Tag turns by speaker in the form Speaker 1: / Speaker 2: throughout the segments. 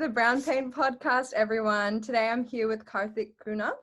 Speaker 1: the Brown Paint podcast, everyone. Today I'm here with Kartik Kuna.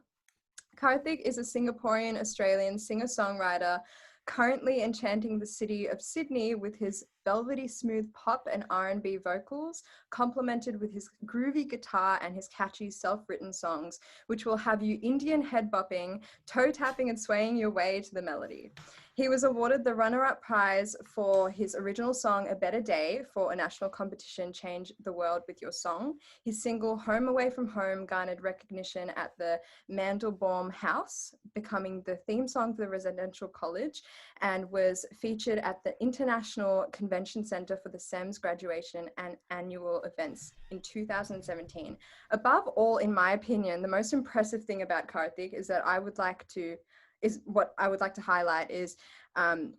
Speaker 1: Kartik is a Singaporean Australian singer-songwriter currently enchanting the city of Sydney with his velvety smooth pop and R&B vocals, complemented with his groovy guitar and his catchy self-written songs, which will have you Indian head bopping, toe tapping and swaying your way to the melody. He was awarded the runner-up prize for his original song, A Better Day, for a national competition, Change the World with Your Song. His single, Home Away from Home, garnered recognition at the Mandelbaum House, becoming the theme song for the residential college, and was featured at the International Convention Centre for the SEMS graduation and annual events in 2017. Above all, in my opinion, the most impressive thing about Kartik is what I would like to highlight is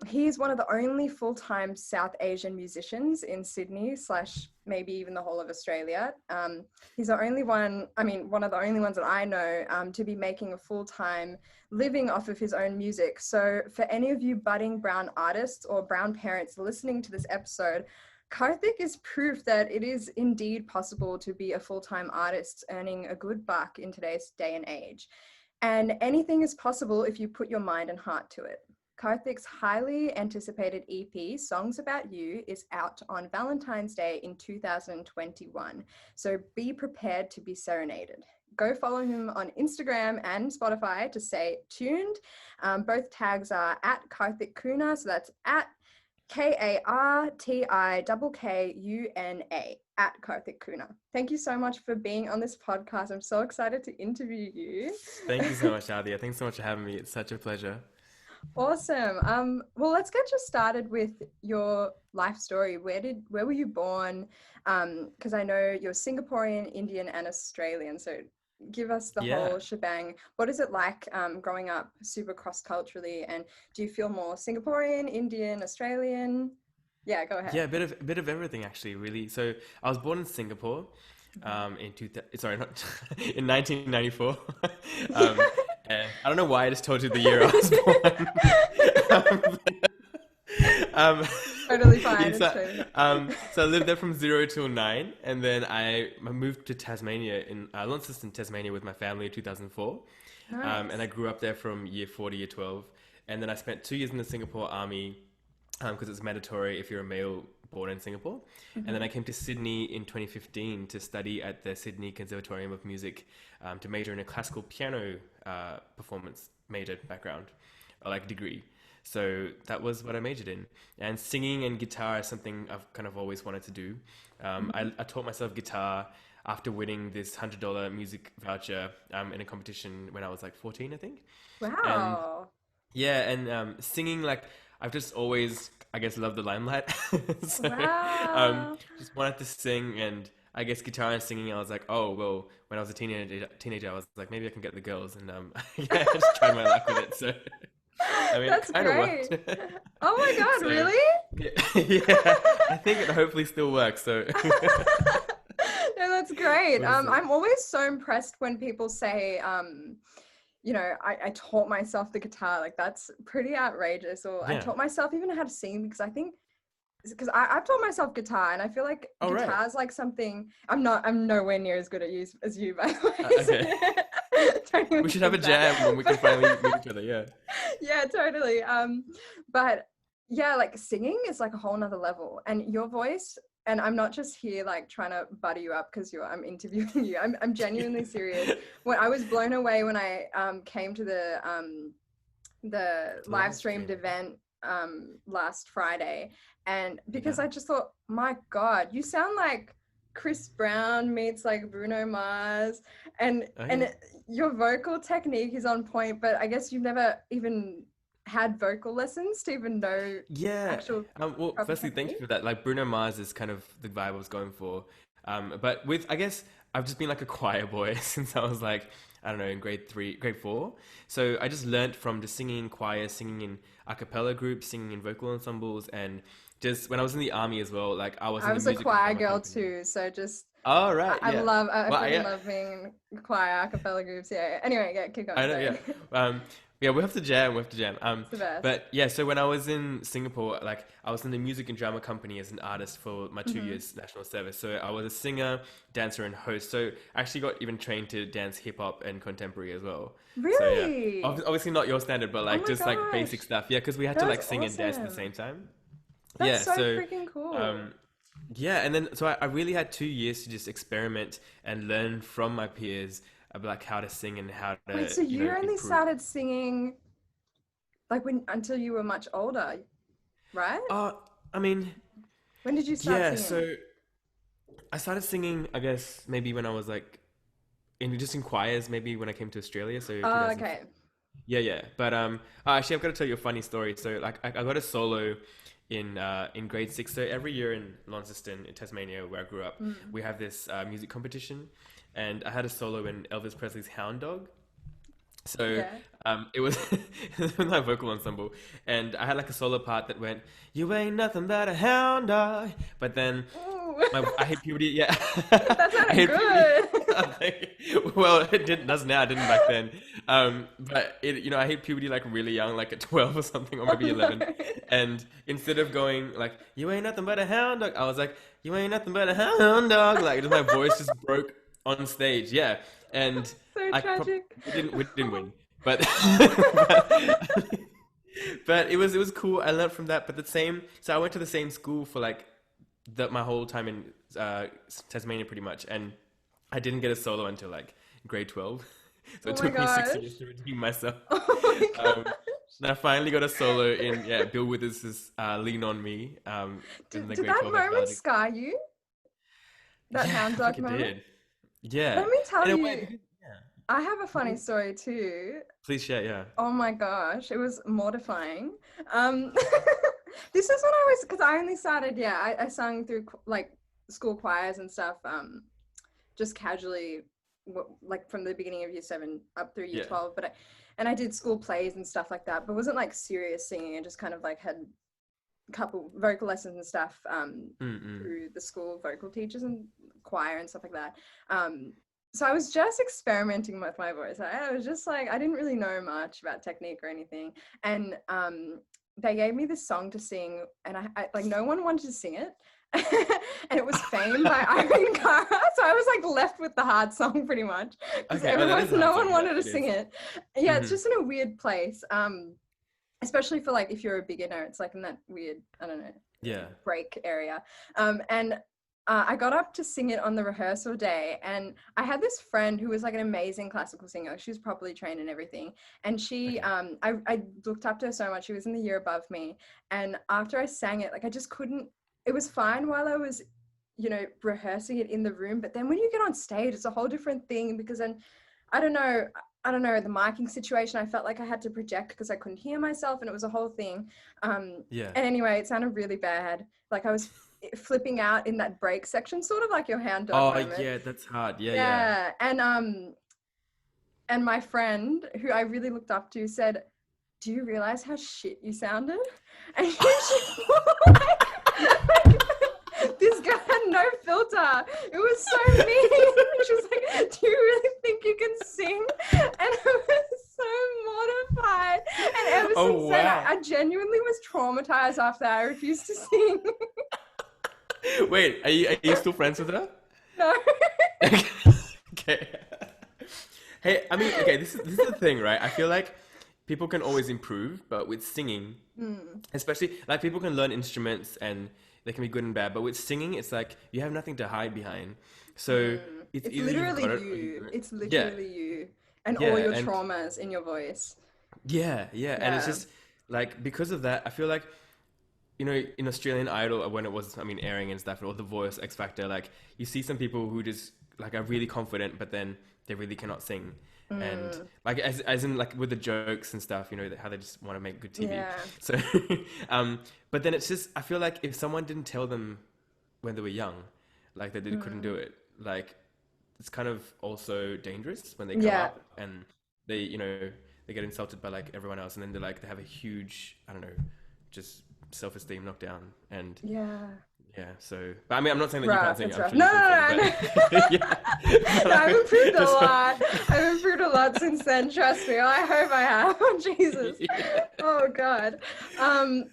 Speaker 1: he is one of the only full-time South Asian musicians in Sydney / maybe even the whole of Australia. He's the only one, one of the only ones that I know to be making a full-time living off of his own music. So for any of you budding brown artists or brown parents listening to this episode, Kartik is proof that it is indeed possible to be a full-time artist earning a good buck in today's day and age. And anything is possible if you put your mind and heart to it. Kartik's highly anticipated EP, Songs About You, is out on Valentine's Day in 2021. So be prepared to be serenaded. Go follow him on Instagram and Spotify to stay tuned. Both tags are at Kartik Kuna, so that's at KartikKuna, at Kartik Kuna. Thank you so much for being on this podcast. I'm so excited to interview you.
Speaker 2: Thank you so much, Adia. Thanks so much for having me. It's such a pleasure.
Speaker 1: Awesome. Well, let's get just started with your life story. Where were you born? Because I know you're Singaporean, Indian, and Australian. So give us the whole shebang. What is it like growing up super cross-culturally? And do you feel more Singaporean, Indian, Australian? Yeah, go ahead.
Speaker 2: Yeah, a bit of everything actually, really. So I was born in Singapore in 1994. And I don't know why I just told you the year I was born.
Speaker 1: Totally fine.
Speaker 2: So I lived there from 0 till 9, and then I moved to Tasmania in Launceston, Tasmania, with my family in 2004.
Speaker 1: Nice.
Speaker 2: And I grew up there from year 4 to year 12, and then I spent 2 years in the Singapore Army because it's mandatory if you're a male born in Singapore. And then I came to Sydney in 2015 to study at the SydneyConservatorium of Music to major in a classical piano performance major background, or like degree. So that was what I majored in. And singing and guitar is something I've kind of always wanted to do. I taught myself guitar after winning this $100 music voucher in a competition when I was like 14, I think.
Speaker 1: Wow.
Speaker 2: And singing, like, I've just always, I guess, loved the limelight. So,
Speaker 1: Wow.
Speaker 2: just wanted to sing, and I guess guitar and singing, I was like, oh, well, when I was a teenager, I was like, maybe I can get the girls, and I just tried my luck with it. So,
Speaker 1: That's
Speaker 2: it kind of
Speaker 1: great.
Speaker 2: worked.
Speaker 1: Oh my God,
Speaker 2: So,
Speaker 1: really?
Speaker 2: yeah, I think it hopefully still works. So,
Speaker 1: No, that's great.
Speaker 2: we'll see.
Speaker 1: I'm always so impressed when people say, I taught myself the guitar. Like, that's pretty outrageous. Or I
Speaker 2: Yeah.
Speaker 1: taught myself even how to sing, because I've taught myself guitar, and I feel like
Speaker 2: Oh, right.
Speaker 1: guitar is like something I'm nowhere near as good at as you, by the
Speaker 2: Okay.
Speaker 1: way. Don't even
Speaker 2: We should have a
Speaker 1: think that.
Speaker 2: jam when we can finally meet each other. Yeah.
Speaker 1: Yeah, totally. But yeah, like singing is like a whole nother level, and your voice. And I'm not just here like trying to butter you up because I'm interviewing you. I'm genuinely serious. When I was blown away when I came to the live
Speaker 2: Live
Speaker 1: streamed
Speaker 2: stream.
Speaker 1: event last Friday, and because
Speaker 2: Yeah.
Speaker 1: I just thought, my God, you sound like Chris Brown meets like Bruno Mars, and
Speaker 2: Oh, yeah.
Speaker 1: your vocal technique is on point. But I guess you've never even had vocal lessons to even know
Speaker 2: Yeah.
Speaker 1: actual
Speaker 2: Well,
Speaker 1: proper
Speaker 2: firstly, thank you
Speaker 1: technique.
Speaker 2: for that. Like Bruno Mars is kind of the vibe I was going for. But I guess I've just been like a choir boy since I was like, I don't know, in grade 4. So I just learnt from just singing in choir, singing in a cappella groups, singing in vocal ensembles, and just when I was in the army as well, like I was
Speaker 1: I
Speaker 2: in a
Speaker 1: was a
Speaker 2: music
Speaker 1: choir
Speaker 2: drama
Speaker 1: girl
Speaker 2: company.
Speaker 1: too, so just
Speaker 2: Oh, right, yeah.
Speaker 1: I
Speaker 2: Well,
Speaker 1: freaking
Speaker 2: yeah.
Speaker 1: love being in choir, a cappella groups. Yeah. Anyway, yeah, keep going.
Speaker 2: I know,
Speaker 1: Sorry.
Speaker 2: yeah. Um, Yeah, we have to jam. We have to jam.
Speaker 1: It's the best.
Speaker 2: But yeah, so when I was in Singapore, like I was in the music and drama company as an artist for my two
Speaker 1: Hmm.
Speaker 2: years national service. So I was a singer, dancer, and host. So I actually got even trained to dance hip hop and contemporary as well. So yeah,
Speaker 1: Really?
Speaker 2: obviously not your standard, but
Speaker 1: Oh
Speaker 2: like
Speaker 1: my
Speaker 2: just like basic
Speaker 1: gosh.
Speaker 2: stuff. Yeah, because we had to
Speaker 1: That was
Speaker 2: like sing and dance at the
Speaker 1: awesome.
Speaker 2: same time.
Speaker 1: That's
Speaker 2: Yeah,
Speaker 1: so
Speaker 2: so
Speaker 1: freaking cool.
Speaker 2: um, yeah, and then so I really had 2 years to just experiment and learn from my peers about like how to sing and how
Speaker 1: Wait,
Speaker 2: to,
Speaker 1: so you only
Speaker 2: improve.
Speaker 1: started singing like when until you were much older, right?
Speaker 2: Uh, I mean,
Speaker 1: When did you start
Speaker 2: yeah,
Speaker 1: singing?
Speaker 2: so I started singing, I guess, maybe when I was like in choirs, maybe when I came to Australia, so
Speaker 1: Oh,
Speaker 2: 2000.
Speaker 1: okay.
Speaker 2: Yeah, yeah. But actually, I've got to tell you a funny story. So like, I got a solo in grade six. So every year in Launceston, in Tasmania, where I grew up,
Speaker 1: Mm.
Speaker 2: we have this music competition, and I had a solo in Elvis Presley's Hound Dog. So
Speaker 1: Yeah.
Speaker 2: it was my vocal ensemble, and I had like a solo part that went, "You ain't nothing but a hound dog," but then
Speaker 1: Ooh.
Speaker 2: I hit puberty. Yeah,
Speaker 1: That
Speaker 2: I
Speaker 1: sounded
Speaker 2: hit puberty.
Speaker 1: good.
Speaker 2: Well, it did does now. I didn't back then. But I hit puberty like really young, like at 12 or something, or
Speaker 1: Oh
Speaker 2: maybe
Speaker 1: no.
Speaker 2: 11. And instead of going like "You ain't nothing but a hound dog," I was like "You ain't nothing but a hound dog." Like just my voice just broke on stage. Yeah, and
Speaker 1: So
Speaker 2: I pro-
Speaker 1: tragic.
Speaker 2: we didn't
Speaker 1: Oh.
Speaker 2: win, but but, but it was cool. I learned from that. But the same, so I went to the same school for like my whole time in uh, Tasmania, pretty much, and I didn't get a solo until like grade 12. So
Speaker 1: Oh
Speaker 2: it
Speaker 1: my
Speaker 2: took me 6 years
Speaker 1: gosh.
Speaker 2: to redeem myself.
Speaker 1: Oh my
Speaker 2: Um,
Speaker 1: gosh.
Speaker 2: and I finally got a solo in Bill Withers' "Lean on Me" in
Speaker 1: Did,
Speaker 2: the
Speaker 1: did
Speaker 2: grade
Speaker 1: that
Speaker 2: 12
Speaker 1: moment
Speaker 2: valedictorian.
Speaker 1: scar you? That
Speaker 2: Yeah,
Speaker 1: hound
Speaker 2: I think
Speaker 1: dog
Speaker 2: it
Speaker 1: moment?
Speaker 2: did. Yeah,
Speaker 1: Let me tell
Speaker 2: in a way,
Speaker 1: you,
Speaker 2: because yeah.
Speaker 1: I have a funny
Speaker 2: Because,
Speaker 1: story too.
Speaker 2: please share. Yeah.
Speaker 1: Oh my gosh, it was mortifying. Um, this is when I was, because I only started, yeah, I sung through like school choirs and stuff, just casually, like from the beginning of year seven up through year
Speaker 2: Yeah.
Speaker 1: 12. And I did school plays and stuff like that, but wasn't like serious singing. I just kind of like had a couple vocal lessons and stuff
Speaker 2: Mm-mm.
Speaker 1: through the school vocal teachers and choir and stuff like that. So I was just experimenting with my voice. I was just like, I didn't really know much about technique or anything. And they gave me this song to sing, and I like no one wanted to sing it. And it was Fame by Irene Cara. So I was like left with the hard song pretty much because
Speaker 2: Okay. Oh, that is a
Speaker 1: no
Speaker 2: hard
Speaker 1: one
Speaker 2: song. Yeah,
Speaker 1: wanted to
Speaker 2: it
Speaker 1: sing
Speaker 2: is.
Speaker 1: it. Yeah, it's
Speaker 2: Mm-hmm.
Speaker 1: just in a weird place. Especially for like if you're a beginner, it's like in that weird, I don't know,
Speaker 2: Yeah.
Speaker 1: break area. And I got up to sing it on the rehearsal day, and I had this friend who was like an amazing classical singer. She was properly trained and everything, and she,
Speaker 2: Okay.
Speaker 1: I looked up to her so much. She was in the year above me, and after I sang it, like I just couldn't. It was fine while I was, rehearsing it in the room, but then when you get on stage, it's a whole different thing because then, I don't know. I don't know, the miking situation, I felt like I had to project because I couldn't hear myself and it was a whole thing.
Speaker 2: Yeah.
Speaker 1: And anyway, it sounded really bad. Like I was flipping out in that break section, sort of like your hound dog
Speaker 2: Oh,
Speaker 1: moment.
Speaker 2: yeah. That's hard. Yeah. Yeah.
Speaker 1: Yeah. And my friend who I really looked up to said, "Do you realize how shit you sounded?" And she like, this guy had no filter. It was so mean. She was like, "Do you really think you can sing?" And I was so mortified. And ever since
Speaker 2: Oh,
Speaker 1: then,
Speaker 2: wow.
Speaker 1: I genuinely was traumatized after that. I refused to sing.
Speaker 2: Wait, are you still friends with her?
Speaker 1: No.
Speaker 2: Okay. Hey, I mean, okay, this is the thing, right? I feel like people can always improve, but with singing,
Speaker 1: Mm,
Speaker 2: especially like people can learn instruments and they can be good and bad, but with singing, it's like you have nothing to hide behind. So
Speaker 1: mm.
Speaker 2: it's
Speaker 1: It's
Speaker 2: either you've
Speaker 1: literally
Speaker 2: got it or you
Speaker 1: you.
Speaker 2: don't.
Speaker 1: It's
Speaker 2: Yeah,
Speaker 1: literally you. And all
Speaker 2: yeah,
Speaker 1: your
Speaker 2: and
Speaker 1: traumas in your voice.
Speaker 2: yeah, yeah, and it's
Speaker 1: Yeah.
Speaker 2: just like because of that, I feel like in Australian Idol when it was, I mean, airing and stuff, or The Voice, X Factor, like you see some people who just like are really confident, but then they really cannot sing, and
Speaker 1: Mm,
Speaker 2: like as in like with the jokes and stuff, how they just want to make good TV.
Speaker 1: yeah.
Speaker 2: So, um, but then it's just I feel like if someone didn't tell them when they were young, like that they couldn't do
Speaker 1: Mm,
Speaker 2: it, like it's kind of also dangerous when they grow
Speaker 1: yeah.
Speaker 2: up and they get insulted by like everyone else, and then they have a huge, I don't know, just self-esteem knockdown, and
Speaker 1: Yeah.
Speaker 2: Yeah, so, but I mean, I'm not saying that you can't
Speaker 1: Rough.
Speaker 2: sing.
Speaker 1: It's
Speaker 2: I'm
Speaker 1: rough.
Speaker 2: sure
Speaker 1: No,
Speaker 2: you can sing,
Speaker 1: no, no, no.
Speaker 2: but yeah, but
Speaker 1: No, I've improved a
Speaker 2: just
Speaker 1: lot. I've improved a lot since then. Trust me. I hope I have. Oh, Jesus.
Speaker 2: yeah,
Speaker 1: Oh God. Um,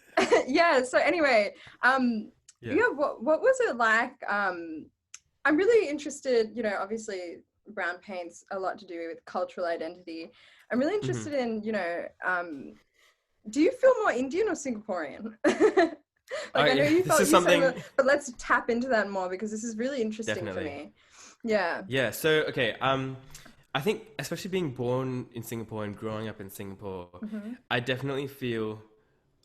Speaker 1: yeah. So anyway,
Speaker 2: yeah,
Speaker 1: yeah. What was it like? I'm really interested. Obviously, brown paints a lot to do with cultural identity. I'm really
Speaker 2: hmm
Speaker 1: interested in, do you feel more Indian or Singaporean?
Speaker 2: oh
Speaker 1: Like I know
Speaker 2: yeah,
Speaker 1: you
Speaker 2: this
Speaker 1: felt
Speaker 2: is
Speaker 1: you said,
Speaker 2: something
Speaker 1: but let's tap into that more because this is really interesting for
Speaker 2: definitely.
Speaker 1: me. Yeah.
Speaker 2: Yeah, so okay, I think especially being born in Singapore and growing up in Singapore,
Speaker 1: Hmm.
Speaker 2: I definitely feel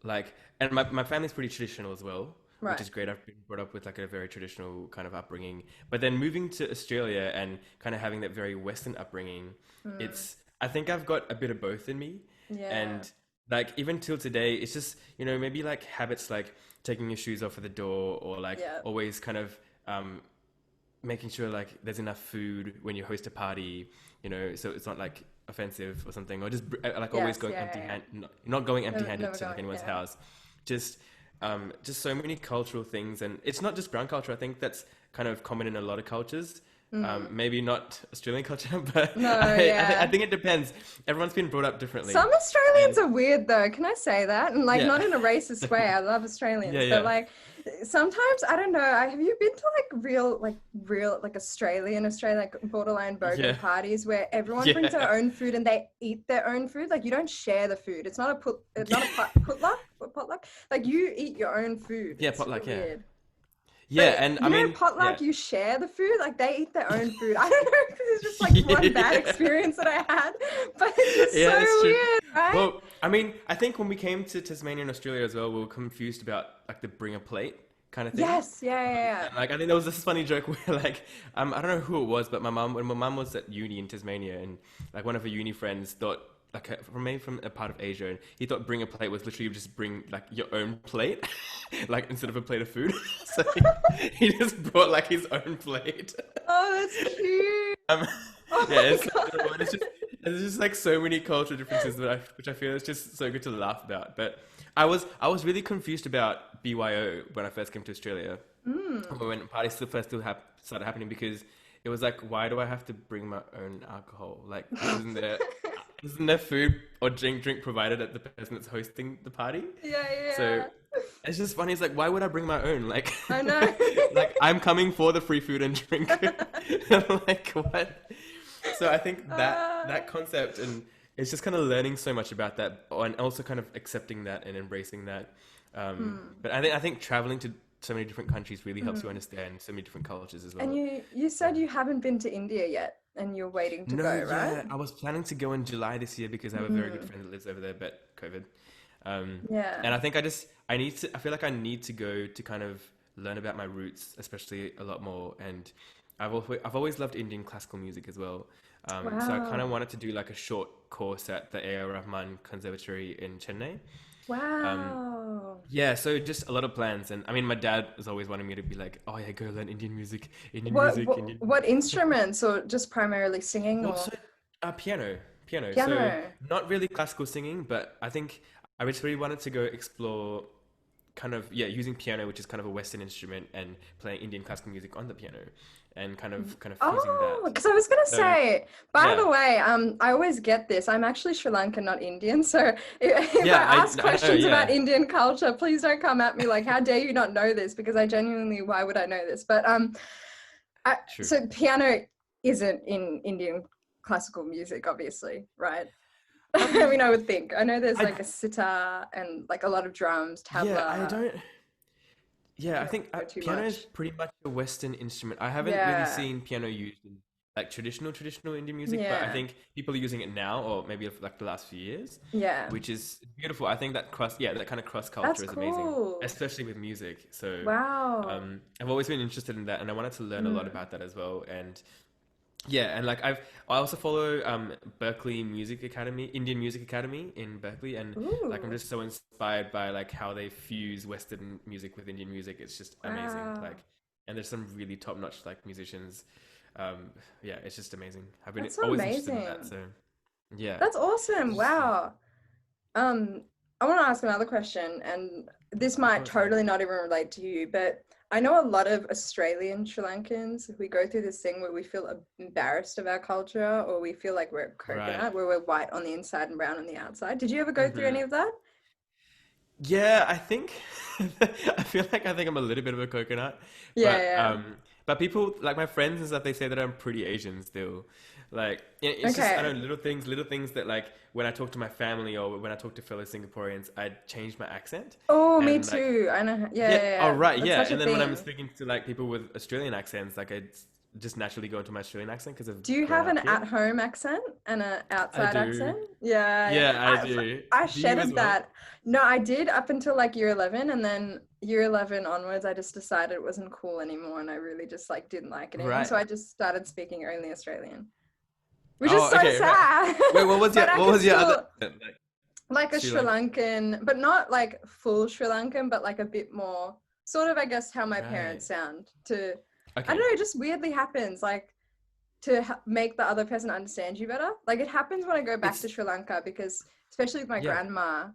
Speaker 2: like, and my family's pretty traditional as well, which
Speaker 1: Right.
Speaker 2: is great. I've been brought up with like a very traditional kind of upbringing. But then moving to Australia and kind of having that very Western upbringing,
Speaker 1: Mm.
Speaker 2: I think I've got a bit of both in me.
Speaker 1: Yeah.
Speaker 2: And like even till today, it's just, maybe like habits like taking your shoes off at the door or like
Speaker 1: Yeah.
Speaker 2: always kind of making sure like there's enough food when you host a party, so it's not like offensive or something, or just like always
Speaker 1: Yes.
Speaker 2: going
Speaker 1: Yeah.
Speaker 2: empty
Speaker 1: Yeah. Yeah.
Speaker 2: hand, not going empty
Speaker 1: Never,
Speaker 2: handed
Speaker 1: never
Speaker 2: to like
Speaker 1: going.
Speaker 2: anyone's
Speaker 1: Yeah.
Speaker 2: house. Just just so many cultural things, and it's not just brown culture. I think that's kind of common in a lot of cultures.
Speaker 1: Mm.
Speaker 2: Maybe not Australian culture, but
Speaker 1: No.
Speaker 2: I
Speaker 1: Yeah.
Speaker 2: think it depends. Everyone's been brought up differently,
Speaker 1: Some Australians
Speaker 2: and
Speaker 1: are weird though. Can I say that? And like
Speaker 2: yeah,
Speaker 1: not in a racist way.
Speaker 2: definitely.
Speaker 1: I love
Speaker 2: Yeah,
Speaker 1: Australians, but
Speaker 2: yeah,
Speaker 1: like sometimes I don't know. Have you been to like real like Australian like borderline bogan
Speaker 2: yeah,
Speaker 1: parties where everyone brings their
Speaker 2: yeah,
Speaker 1: own food and they eat their own food? Like you don't share the food. It's not a not a potluck. Like you eat your own food.
Speaker 2: yeah,
Speaker 1: It's super
Speaker 2: potluck, yeah,
Speaker 1: weird.
Speaker 2: yeah,
Speaker 1: But
Speaker 2: and I mean, yeah.
Speaker 1: potluck, you share the food. Like they eat their own food. I don't know if this is just like one bad experience that I had, but it's just so
Speaker 2: Yeah, it's true.
Speaker 1: weird, right?
Speaker 2: Well, I mean, I think when we came to Tasmania and Australia as well, we were confused about like the bring a plate kind of thing.
Speaker 1: Yes, yeah, yeah, yeah.
Speaker 2: And like I think there was this funny joke where like I don't know who it was, but when my mum was at uni in Tasmania, and like one of her uni friends thought like from a part of Asia, and he thought bring a plate was literally just bring like your own plate, like instead of a plate of food. So he just brought like his own plate.
Speaker 1: Oh, that's cute.
Speaker 2: Um,
Speaker 1: Oh
Speaker 2: yeah,
Speaker 1: my
Speaker 2: it's so
Speaker 1: god.
Speaker 2: good. It's just like so many cultural differences which I feel is just so good to laugh about. But I was really confused about BYO when I first came to Australia,
Speaker 1: Mm.
Speaker 2: or when parties still started happening, because it was like, why do I have to bring my own alcohol? Like, isn't there food or drink provided at the person that's hosting the party?
Speaker 1: Yeah,
Speaker 2: So
Speaker 1: yeah.
Speaker 2: it's just funny. It's like, why would I bring my own? Like,
Speaker 1: I know.
Speaker 2: like I'm coming for the free food and drink. Like what? So I think that
Speaker 1: Uh,
Speaker 2: concept, and it's just kind of learning so much about that, and also kind of accepting that and embracing that.
Speaker 1: mm,
Speaker 2: But I think traveling to so many different countries really helps you
Speaker 1: mm.
Speaker 2: understand so many different cultures as
Speaker 1: And
Speaker 2: well.
Speaker 1: you
Speaker 2: So,
Speaker 1: said you haven't been to India yet, and you're waiting to
Speaker 2: no,
Speaker 1: go, right?
Speaker 2: yeah, I was planning to go in July this year because I have a very good
Speaker 1: Mm.
Speaker 2: friend that lives over there, but COVID. Um,
Speaker 1: Yeah.
Speaker 2: and I think I feel like I need to go to kind of learn about my roots, especially a lot more. And I've always loved Indian classical music as well. So I kind of
Speaker 1: Wow.
Speaker 2: wanted to do like a short course at the A.R. Rahman Conservatory in Chennai. Um,
Speaker 1: Wow.
Speaker 2: yeah, so just a lot of plans. And I mean, my dad was always wanting me to be like, oh yeah, go learn Indian
Speaker 1: What,
Speaker 2: music,
Speaker 1: what
Speaker 2: Indian
Speaker 1: what
Speaker 2: music.
Speaker 1: instruments, or just primarily singing,
Speaker 2: Well,
Speaker 1: or
Speaker 2: so piano. So
Speaker 1: piano?
Speaker 2: not really classical singing, but I think I just really wanted to go explore kind of, yeah, using piano, which is kind of a Western instrument, and playing Indian classical music on the piano, and kind of fusing
Speaker 1: Oh,
Speaker 2: that.
Speaker 1: because I was gonna
Speaker 2: So
Speaker 1: say, by
Speaker 2: yeah,
Speaker 1: the way, I always get this. I'm actually Sri Lankan, not Indian. So if I
Speaker 2: yeah,
Speaker 1: ask
Speaker 2: I know,
Speaker 1: questions about
Speaker 2: yeah,
Speaker 1: Indian culture, please don't come at me like, "How dare you not know this?" Because I genuinely, why would I know this? But
Speaker 2: true.
Speaker 1: so piano isn't in Indian classical music, obviously, right? I
Speaker 2: Um,
Speaker 1: mean, I would think. I know there's
Speaker 2: I
Speaker 1: like a sitar and like a lot of drums,
Speaker 2: yeah, I
Speaker 1: tabla.
Speaker 2: don't. Yeah,
Speaker 1: I
Speaker 2: I
Speaker 1: don't
Speaker 2: think
Speaker 1: know too
Speaker 2: piano is
Speaker 1: much.
Speaker 2: pretty much a Western instrument. I haven't really
Speaker 1: Yeah,
Speaker 2: seen piano used in like traditional Indian music, but I
Speaker 1: yeah,
Speaker 2: think people are using it now, or maybe like the last few years,
Speaker 1: yeah.
Speaker 2: which is beautiful. I think that kind of cross
Speaker 1: That's
Speaker 2: culture is amazing,
Speaker 1: cool.
Speaker 2: especially with music. So
Speaker 1: Wow.
Speaker 2: I've always been interested in that, and I wanted to learn a lot
Speaker 1: Mm.
Speaker 2: about that as well. And yeah, and like I also follow Berkeley Music Academy, Indian Music Academy in Berkeley, and like I'm
Speaker 1: Ooh,
Speaker 2: just so inspired by like how they fuse Western music with Indian music. It's just amazing. Like,
Speaker 1: wow.
Speaker 2: and there's some really top-notch like musicians. Um, yeah, it's just amazing. I've been
Speaker 1: That's so
Speaker 2: always interested in that.
Speaker 1: amazing.
Speaker 2: So yeah,
Speaker 1: That's awesome.
Speaker 2: it's just fun.
Speaker 1: Wow. Um, I want to ask another question, and this
Speaker 2: Of
Speaker 1: might
Speaker 2: course, yeah.
Speaker 1: totally not even relate to you, but I know a lot of Australian Sri Lankans. We go through this thing where we feel embarrassed of our culture, or we feel like we're
Speaker 2: Right.
Speaker 1: coconut, where we're white on the inside and brown on the outside. Did you ever go through
Speaker 2: Hmm.
Speaker 1: any of that?
Speaker 2: Yeah, I think I think I'm a little bit of a coconut,
Speaker 1: Yeah,
Speaker 2: but
Speaker 1: yeah.
Speaker 2: but people like my friends and stuff, they say that I'm pretty Asian still. Like it's just I
Speaker 1: Okay.
Speaker 2: don't know little things that like when I talk to my family or when I talk to fellow Singaporeans, I change my accent
Speaker 1: Oh, me
Speaker 2: and like
Speaker 1: too. I know. Yeah,
Speaker 2: yeah,
Speaker 1: yeah,
Speaker 2: oh
Speaker 1: yeah.
Speaker 2: right,
Speaker 1: That's
Speaker 2: yeah.
Speaker 1: such a
Speaker 2: And then when I'm
Speaker 1: thing.
Speaker 2: speaking to like people with Australian accents, like I just naturally go into my Australian accent because I've
Speaker 1: Do you
Speaker 2: grown
Speaker 1: have an
Speaker 2: up here.
Speaker 1: at-home accent and an
Speaker 2: I
Speaker 1: outside
Speaker 2: do.
Speaker 1: accent? Yeah, yeah.
Speaker 2: Yeah, I do.
Speaker 1: I
Speaker 2: Do you as
Speaker 1: shedded
Speaker 2: well?
Speaker 1: that. No, I did up until like year 11, and then year 11 onwards, I just decided it wasn't cool anymore, and I really just like didn't like it anymore. So
Speaker 2: Right.
Speaker 1: I just started speaking only Australian, which is
Speaker 2: Oh,
Speaker 1: so
Speaker 2: okay, right.
Speaker 1: sad.
Speaker 2: Wait,
Speaker 1: But I
Speaker 2: what
Speaker 1: can
Speaker 2: was your other
Speaker 1: still
Speaker 2: accent? Like
Speaker 1: like a
Speaker 2: Sri
Speaker 1: Sri
Speaker 2: Lanka?
Speaker 1: Lankan, but not like full Sri Lankan, but like a bit more sort of, I guess, how my
Speaker 2: Right.
Speaker 1: parents sound. To I don't
Speaker 2: Okay.
Speaker 1: know, it just weirdly happens. Like to make the other person understand you better. Like it happens when I go back
Speaker 2: It's
Speaker 1: to Sri Lanka because, especially with my
Speaker 2: yeah,
Speaker 1: grandma,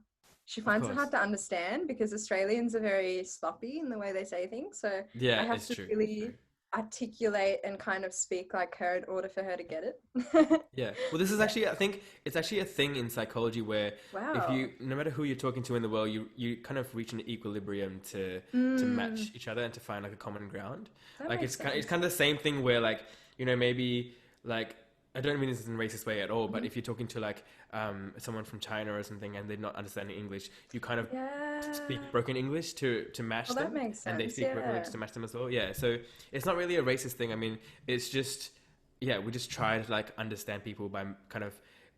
Speaker 1: she
Speaker 2: of
Speaker 1: finds it hard
Speaker 2: course.
Speaker 1: to understand because Australians are very sloppy in the way they say things. So I
Speaker 2: Yeah,
Speaker 1: have
Speaker 2: it's
Speaker 1: to
Speaker 2: true. It's true.
Speaker 1: really articulate and kind of speak like her in order for her to get it.
Speaker 2: Yeah. Well, this is
Speaker 1: Yeah.
Speaker 2: actually I think it's actually a thing in psychology where if
Speaker 1: Wow.
Speaker 2: you no matter who you're talking to in the world, you kind of reach an equilibrium to
Speaker 1: Mm,
Speaker 2: match each other and to find like a common ground.
Speaker 1: that
Speaker 2: Like
Speaker 1: makes
Speaker 2: it's
Speaker 1: sense.
Speaker 2: kind of the same thing where like, maybe like I don't mean this in a racist way at all, but
Speaker 1: Mhm.
Speaker 2: if you're talking to like someone from China or something and they're not understanding English, you kind of
Speaker 1: Yeah.
Speaker 2: speak broken English to match
Speaker 1: Well, that
Speaker 2: them,
Speaker 1: makes
Speaker 2: and they
Speaker 1: sense.
Speaker 2: speak broken
Speaker 1: Yeah.
Speaker 2: English to match them as well. Yeah, so it's not really a racist thing. I mean, it's just yeah, we just try to like understand people by kind of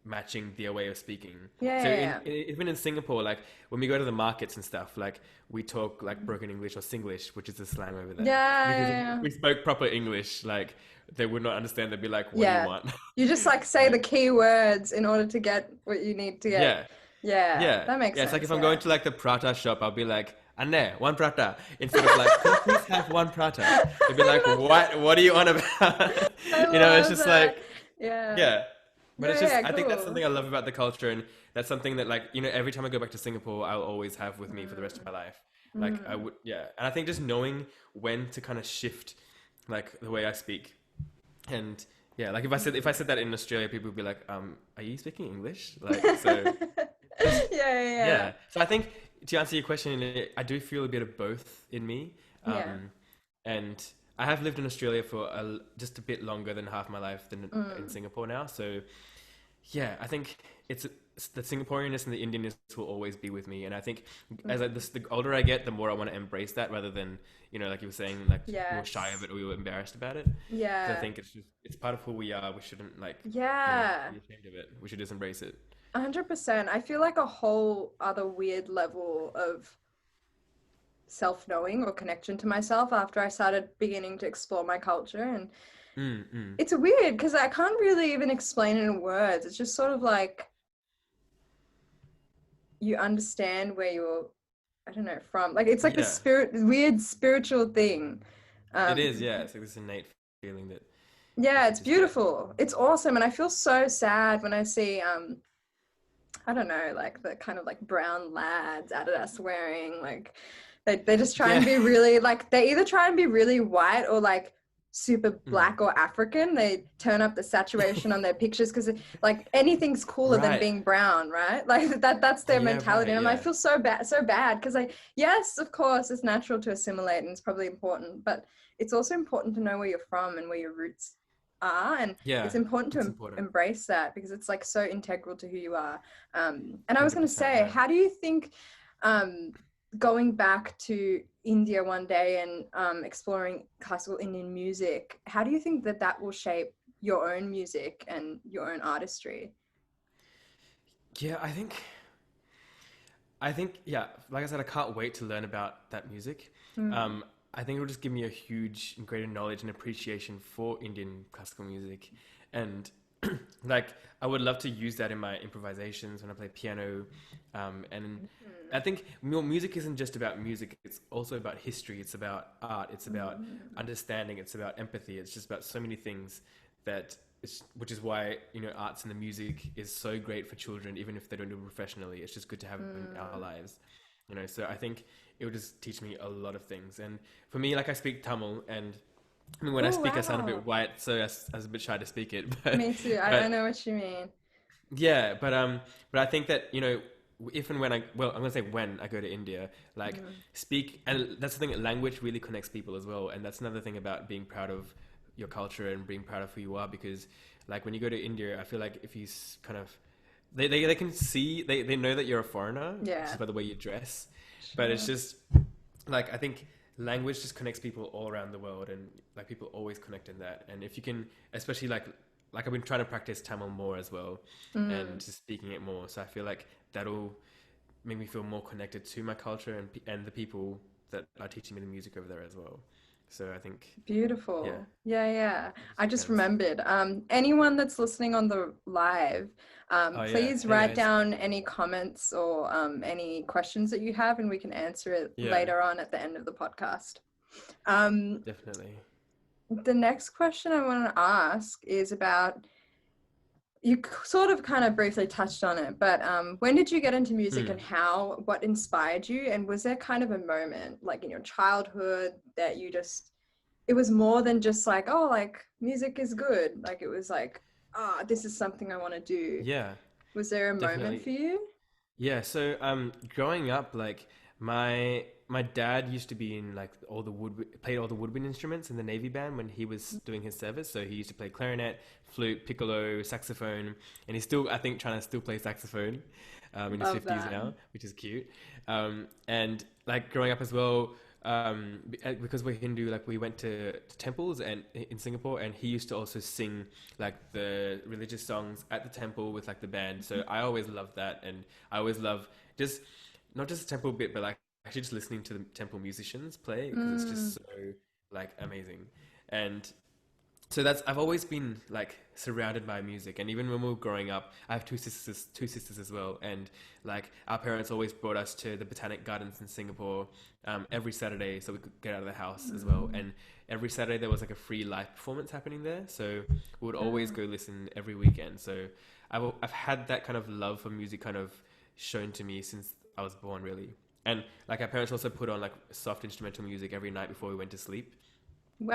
Speaker 2: matching their way of speaking.
Speaker 1: Yeah.
Speaker 2: So
Speaker 1: Yeah.
Speaker 2: even in Singapore, like when we go to the markets and stuff, like we talk like broken English or Singlish, which is the slang over there.
Speaker 1: Yeah.
Speaker 2: Because if
Speaker 1: Yeah.
Speaker 2: we spoke proper English, like they would not understand. They'd be like, "What do you
Speaker 1: Yeah.
Speaker 2: want?"
Speaker 1: You just like say the
Speaker 2: Like,
Speaker 1: key words in order to get what you need to get.
Speaker 2: yeah,
Speaker 1: Yeah,
Speaker 2: yeah,
Speaker 1: that makes
Speaker 2: yeah. It's like if
Speaker 1: sense.
Speaker 2: I'm going
Speaker 1: Yeah.
Speaker 2: to like the prata shop, I'll be like, "Anne, one prata," instead of like, "Can I please have one prata?" They'd be like,
Speaker 1: I love
Speaker 2: "What? What are you on about?"
Speaker 1: that. I
Speaker 2: It's
Speaker 1: love
Speaker 2: just
Speaker 1: that.
Speaker 2: like,
Speaker 1: Yeah.
Speaker 2: yeah. But it's
Speaker 1: Yeah,
Speaker 2: just,
Speaker 1: yeah,
Speaker 2: I think that's
Speaker 1: cool.
Speaker 2: something I love about the culture, and that's something that like, every time I go back to Singapore, I'll always have with me for the rest of
Speaker 1: Mm,
Speaker 2: my life. Like I
Speaker 1: mm.
Speaker 2: would, yeah. And I think just knowing when to kind of shift, like the way I speak, and yeah, like if I said that in Australia, people would be like, are you speaking English? Like so.
Speaker 1: Yeah,
Speaker 2: Just
Speaker 1: yeah,
Speaker 2: yeah. So I think to answer your question, I do feel a bit of both in me,
Speaker 1: yeah.
Speaker 2: and I have lived in Australia for just a bit longer than half my life than in
Speaker 1: Mm,
Speaker 2: Singapore now. So yeah, I think it's the Singaporeanness and the Indianness will always be with me, and I think as
Speaker 1: mm.
Speaker 2: the older I get, the more I want to embrace that rather than like you were saying, like we were shy of
Speaker 1: Yes.
Speaker 2: it or we were embarrassed about it. Because I
Speaker 1: Yeah.
Speaker 2: think it's part of who we are. We shouldn't like
Speaker 1: Yeah.
Speaker 2: be ashamed of it. We should just embrace it.
Speaker 1: 100%. I feel like a whole other weird level of self-knowing or connection to myself after I started beginning to explore my culture. And
Speaker 2: Mm, mm.
Speaker 1: it's weird because I can't really even explain it in words. It's just sort of like you understand where you're, I don't know, from. Like it's like this
Speaker 2: Yeah.
Speaker 1: spirit, weird spiritual thing.
Speaker 2: It is,
Speaker 1: Um,
Speaker 2: yeah. It's like this innate feeling that
Speaker 1: yeah,
Speaker 2: you
Speaker 1: it's
Speaker 2: just get.
Speaker 1: beautiful. It's awesome. And I feel so sad when I see, I don't know, like the kind of like brown lads Adidas wearing, like they just try and
Speaker 2: Yeah.
Speaker 1: be really like they either try and be really white or like super
Speaker 2: Mm.
Speaker 1: black or African. They turn up the saturation on their pictures because like anything's cooler than
Speaker 2: Right.
Speaker 1: being brown, right? Like that's their
Speaker 2: Yeah,
Speaker 1: mentality.
Speaker 2: right.
Speaker 1: And I
Speaker 2: Yeah.
Speaker 1: feel so bad because like yes, of course, it's natural to assimilate and it's probably important, but it's also important to know where you're from and where your roots are, and it's
Speaker 2: Yeah.
Speaker 1: important to
Speaker 2: It's important.
Speaker 1: embrace that because it's like so integral to who you are. And I was going to
Speaker 2: 100%.
Speaker 1: say,
Speaker 2: Yeah.
Speaker 1: how do you think um, going back to India one day and exploring classical Indian music, how do you think that that will shape your own music and your own artistry?
Speaker 2: Yeah, I think yeah, like I said, I can't wait to learn about that music.
Speaker 1: Mm,
Speaker 2: Um, I think it will just give me a huge and greater knowledge and appreciation for Indian classical music, and like I would love to use that in my improvisations when I play piano. And I think music isn't just about music; it's also about history. It's about art. It's about
Speaker 1: mm,
Speaker 2: understanding. It's about empathy. It's just about so many things that which is why arts and the music is so great for children, even if they don't do it professionally. It's just good to have in our
Speaker 1: mm.
Speaker 2: lives. you know. So I think it would just teach me a lot of things. And for me, like I speak Tamil, and I mean when I
Speaker 1: Oh,
Speaker 2: speak, I sound a
Speaker 1: wow.
Speaker 2: bit white, so I was a bit shy to speak it.
Speaker 1: Me too. I
Speaker 2: But
Speaker 1: know what you mean.
Speaker 2: yeah, but I think that, you know, if and when well, I'm gonna say when I go to India, like
Speaker 1: Mm.
Speaker 2: speak, and that's the thing, language really connects people as well, and that's another thing about being proud of your culture and being proud of who you are, because like when you go to India, I feel like if you kind of, they can see, they know that you're a foreigner
Speaker 1: Yeah,
Speaker 2: just by the way you dress, but it's
Speaker 1: sure.
Speaker 2: just like, I think language just connects people all around the world, and like people always connect in that. And if you can, especially like I've been trying to practice Tamil more as well, and
Speaker 1: Mm.
Speaker 2: just speaking it more, so I feel like that'll make me feel more connected to my culture, and the people that are teaching me the music over there as well. So I think, yeah,
Speaker 1: Beautiful. Yeah, yeah.
Speaker 2: it just
Speaker 1: I just
Speaker 2: depends.
Speaker 1: remembered. Anyone that's listening on the live,
Speaker 2: Oh yeah,
Speaker 1: please
Speaker 2: hey
Speaker 1: write
Speaker 2: guys.
Speaker 1: down any comments or any questions that you have, and we can answer it
Speaker 2: Yeah,
Speaker 1: later on at the end of the podcast. Um,
Speaker 2: definitely.
Speaker 1: the next question I want to ask is about, you sort of kind of briefly touched on it, but when did you get into music, and
Speaker 2: Hmm.
Speaker 1: how, what inspired you? And was there kind of a moment like in your childhood that you just, it was more than just like, oh, like music is good. Like it was like, ah, this is something I want to do.
Speaker 2: Yeah,
Speaker 1: Was there a moment
Speaker 2: definitely.
Speaker 1: for you?
Speaker 2: Yeah, so growing up, like my dad used to be in like all the played all the woodwind instruments in the Navy band when he was doing his service. So he used to play clarinet, flute, piccolo, saxophone, and he's still, I think, trying to still play saxophone in his
Speaker 1: Love
Speaker 2: fifties
Speaker 1: that.
Speaker 2: now, which is cute. And like growing up as well, because we're Hindu, like we went to temples and in Singapore, and he used to also sing like the religious songs at the temple with like the band. So I always loved that, and I always love just not just the temple bit, but like actually just listening to the temple musicians play, because it's
Speaker 1: Mm.
Speaker 2: just so like amazing. And so that's, I've always been like surrounded by music, and even when we were growing up, I have two sisters as well, and like our parents always brought us to the botanic gardens in Singapore every Saturday, so we could get out of the house as well.
Speaker 1: Mm.
Speaker 2: And every Saturday there was like a free live performance happening there, so we would always
Speaker 1: Wow.
Speaker 2: go listen every weekend. So I've had that kind of love for music kind of shown to me since I was born, really. And like our parents also put on like soft instrumental music every night before we went to sleep.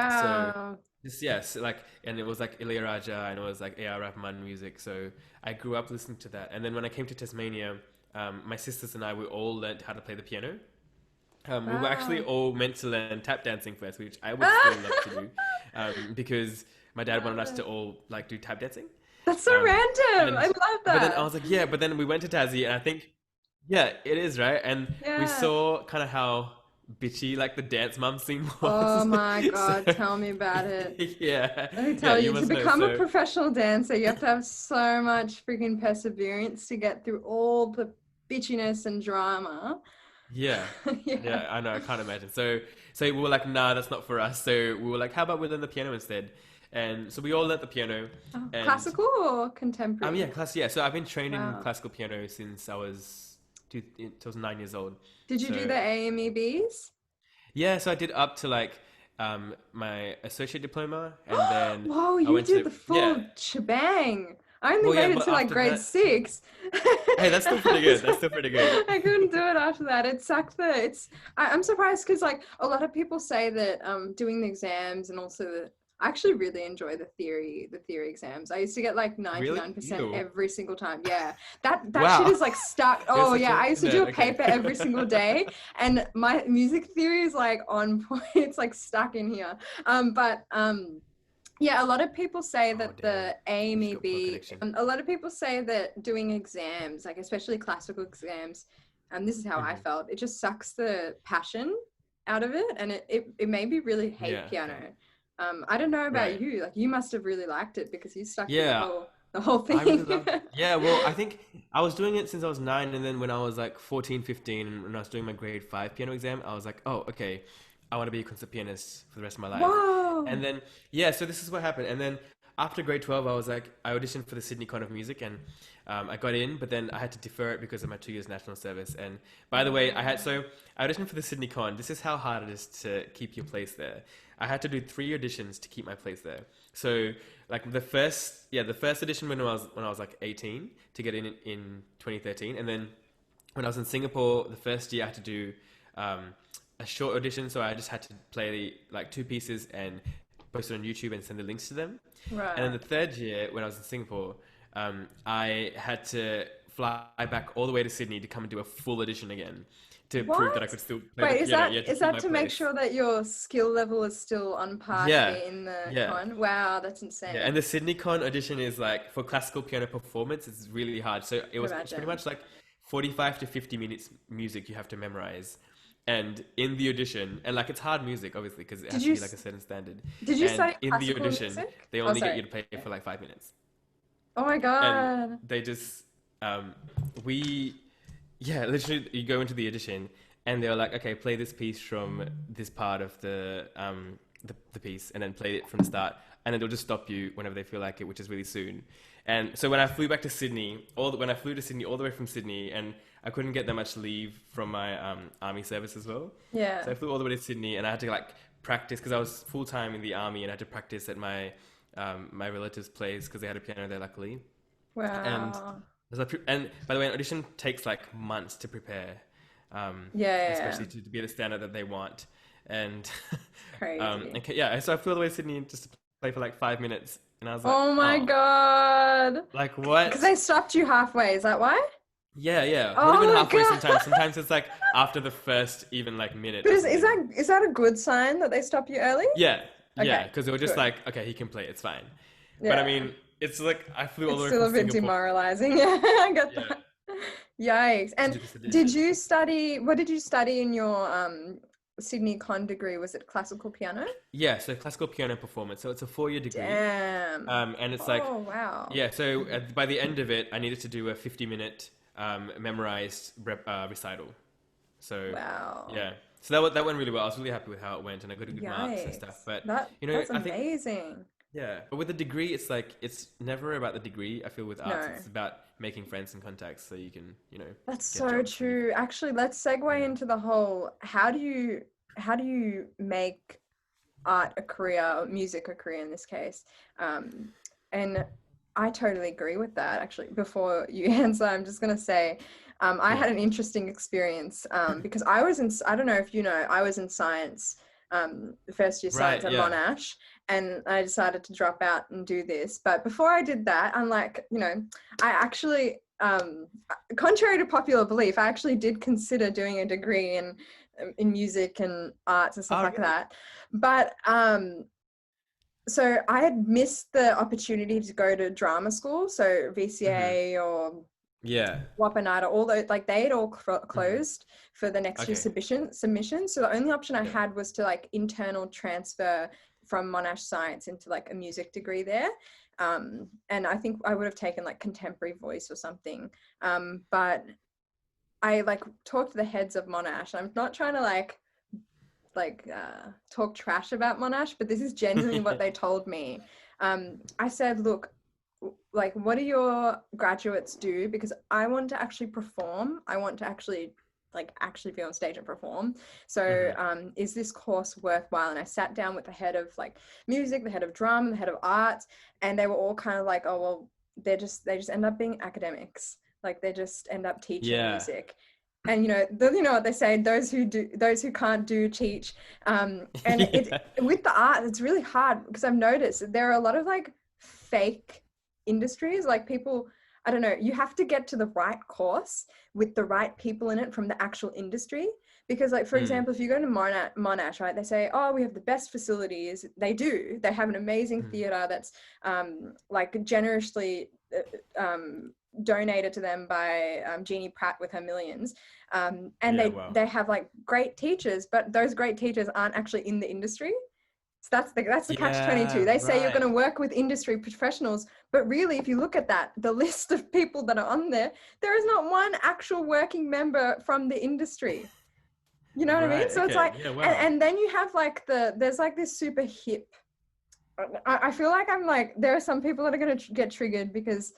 Speaker 2: So
Speaker 1: Wow.
Speaker 2: just, yes, like, and it was like Ilayaraja, and it was like A.R. Rahman music. So I grew up listening to that. And then when I came to Tasmania, my sisters and I, we all learned how to play the piano. We were actually
Speaker 1: Wow.
Speaker 2: all meant to learn tap dancing first, which I would still love to do, because my dad wanted
Speaker 1: Love
Speaker 2: us to
Speaker 1: it.
Speaker 2: all like do tap dancing.
Speaker 1: That's so random. I
Speaker 2: And
Speaker 1: love
Speaker 2: but then I
Speaker 1: that.
Speaker 2: was like, yeah, but then we went to Tassie, and I think, yeah, it is right. And we
Speaker 1: Yeah.
Speaker 2: saw kind of how bitchy like the dance mum scene
Speaker 1: Oh
Speaker 2: was.
Speaker 1: my
Speaker 2: So
Speaker 1: God, tell me about it.
Speaker 2: yeah,
Speaker 1: Let me
Speaker 2: yeah,
Speaker 1: tell
Speaker 2: you
Speaker 1: you, to
Speaker 2: must know.
Speaker 1: become a
Speaker 2: So
Speaker 1: professional dancer, you have to have so much freaking perseverance to get through all the bitchiness and drama.
Speaker 2: yeah,
Speaker 1: Yeah.
Speaker 2: yeah, I know. I can't imagine. So we were like, nah, that's not for us. So we were like, how about we learn the piano instead? And so we all learned the piano,
Speaker 1: Oh,
Speaker 2: and
Speaker 1: classical or
Speaker 2: yeah,
Speaker 1: contemporary?
Speaker 2: class. Yeah, so I've been trained in
Speaker 1: Wow.
Speaker 2: classical piano since I was 9 years old.
Speaker 1: Did you do
Speaker 2: So
Speaker 1: the AMEBs?
Speaker 2: yeah, so I did up to like my associate diploma, and then
Speaker 1: Whoa,
Speaker 2: I
Speaker 1: you
Speaker 2: went
Speaker 1: did
Speaker 2: to,
Speaker 1: the
Speaker 2: yeah.
Speaker 1: full shebang. I only
Speaker 2: Well, yeah,
Speaker 1: made it
Speaker 2: but
Speaker 1: to like
Speaker 2: after
Speaker 1: grade
Speaker 2: that,
Speaker 1: six.
Speaker 2: hey, that's still pretty good. That's still pretty good.
Speaker 1: I couldn't do it after that. It sucked. I'm surprised because like a lot of people say that doing the exams and also I actually really enjoy the theory exams. I used to get like
Speaker 2: Really?
Speaker 1: 99%
Speaker 2: You?
Speaker 1: every single time. Yeah. That shit
Speaker 2: Wow.
Speaker 1: is like stuck.
Speaker 2: You're
Speaker 1: Oh
Speaker 2: such
Speaker 1: yeah,
Speaker 2: a
Speaker 1: I used to do
Speaker 2: nerd.
Speaker 1: a
Speaker 2: Okay.
Speaker 1: paper every single day and my music theory is like on point. It's like stuck in here. But yeah, a lot of people say
Speaker 2: Oh
Speaker 1: that
Speaker 2: damn.
Speaker 1: the
Speaker 2: You just got poor
Speaker 1: AMEB,
Speaker 2: connection.
Speaker 1: a lot of people say that doing exams, like especially classical exams, and this is how I
Speaker 2: Hmm.
Speaker 1: felt, it just sucks the passion out of it and it made me really hate
Speaker 2: Yeah.
Speaker 1: piano.
Speaker 2: Okay.
Speaker 1: I don't know about
Speaker 2: Right.
Speaker 1: you, like you must have really liked it because you stuck through the
Speaker 2: Yeah.
Speaker 1: whole
Speaker 2: I really
Speaker 1: thing.
Speaker 2: love. Yeah. Well, I think I was doing it since I was 9, and then when I was like 14, 15, and when I was doing my grade 5 piano exam, I was like, oh, okay, I want to be a concert pianist for the rest of my life. And
Speaker 1: Whoa.
Speaker 2: then, yeah, so this is what happened. And then after grade 12, I was like, I auditioned for the Sydney Con of Music, and I got in, but then I had to defer it because of my 2 years national service. And by the way, I auditioned for the Sydney Con. This is how hard it is to keep your place there. I had to do 3 auditions to keep my place there. So like the first audition when I was like 18 to get in 2013, and then when I was in Singapore, the first year I had to do a short audition, so I just had to play like 2 pieces and post it on YouTube and send the links to them.
Speaker 1: Right.
Speaker 2: And then the third year, when I was in Singapore, I had to fly back all the way to Sydney to come and do a full audition again to prove that I could still play.
Speaker 1: Wait, is that
Speaker 2: my
Speaker 1: to make
Speaker 2: place.
Speaker 1: sure that your skill level is still on par to be in the con? Wow, that's insane.
Speaker 2: Yeah, and the SydneyCon audition is like for classical piano performance, it's really hard. So it's pretty much like 45 to 50 minutes music you have to memorize. And in the audition, and like it's hard music, obviously, because it has to be like a certain standard.
Speaker 1: Did you study
Speaker 2: in the audition,
Speaker 1: music?
Speaker 2: they only get you to play for like 5 minutes.
Speaker 1: Oh my God.
Speaker 2: And they just, literally you go into the audition and they're like, okay, play this piece from this part of the piece, and then play it from the start. And then they'll just stop you whenever they feel like it, which is really soon. And so when I flew back to Sydney, when I flew to Sydney all the way from Sydney, and I couldn't get that much leave from my army service as well.
Speaker 1: Yeah.
Speaker 2: So I flew all the way to Sydney, and I had to like practice because I was full time in the army, and I had to practice at my my relative's place because they had a piano there, luckily.
Speaker 1: Wow.
Speaker 2: And by the way, an audition takes like months to prepare. Especially to be the standard that they want. And
Speaker 1: crazy.
Speaker 2: So I flew all the way to Sydney just to play for like 5 minutes, and I was like,
Speaker 1: oh my God,
Speaker 2: like what?
Speaker 1: Because they stopped you halfway, is that why?
Speaker 2: Yeah.
Speaker 1: Oh
Speaker 2: Not even
Speaker 1: my
Speaker 2: halfway.
Speaker 1: God.
Speaker 2: Sometimes it's like after the first even like minute.
Speaker 1: But is that a good sign that they stop you early?
Speaker 2: Yeah,
Speaker 1: Okay,
Speaker 2: because they were just
Speaker 1: good.
Speaker 2: like, okay, he can play, it's fine.
Speaker 1: Yeah.
Speaker 2: But I mean, it's like I flew all the way
Speaker 1: It's still
Speaker 2: from
Speaker 1: a bit
Speaker 2: Singapore.
Speaker 1: demoralizing. Yeah, I get that. Yikes. And did you study, what did you study in your Sydney Con degree? Was it classical piano?
Speaker 2: Yeah, so classical piano performance. So it's a 4-year degree.
Speaker 1: Damn.
Speaker 2: And it's like,
Speaker 1: oh wow.
Speaker 2: Yeah, so by the end of it, I needed to do a 50-minute memorized recital. So
Speaker 1: wow.
Speaker 2: Yeah, so that went really well. I was really happy with how it went, and I got good marks and stuff. But
Speaker 1: that's
Speaker 2: I think,
Speaker 1: amazing.
Speaker 2: yeah, but with the degree, it's like it's never about the degree. I feel with arts, it's about making friends and contacts, so you can
Speaker 1: That's so true. Actually, let's segue into the whole how do you make art a career, music a career in this case, and I totally agree with that. Actually, before you answer, I'm just going to say I had an interesting experience because I don't know if you know, I was in science, first year science at Monash, and I decided to drop out and do this. But before I did that, I'm like, I actually, contrary to popular belief, I actually did consider doing a degree in music and arts and stuff like that. But so I had missed the opportunity to go to drama school, so VCA or Wapanata, all those, like they had all closed for the next year submission. So the only option I had was to like internal transfer from Monash Science into like a music degree there. And I think I would have taken like contemporary voice or something. But I like talked to the heads of Monash. I'm not trying to like talk trash about Monash, but this is genuinely what they told me. I said, look, like, what do your graduates do? Because I want to actually perform. I want to actually be on stage and perform. So is this course worthwhile? And I sat down with the head of like music, the head of drum, the head of arts, and they were all kind of like, oh, well, they just end up being academics. Like they just end up teaching music. And you know what they say, those who can't do teach. And with the art, it's really hard because I've noticed there are a lot of like fake industries, like people, I don't know, you have to get to the right course with the right people in it from the actual industry. Because like, for example, if you go to Monash, right, they say, oh, we have the best facilities. They do. They have an amazing theatre that's like generously donated to them by Jeannie Pratt with her millions. And they have like great teachers, but those great teachers aren't actually in the industry. So that's the catch-22. They say you're going to work with industry professionals, but really, if you look at the list of people that are on there is not one actual working member from the industry. You know what I mean? So it's like, and then you have like there's like this super hip. I feel like I'm like, there are some people that are going to get triggered because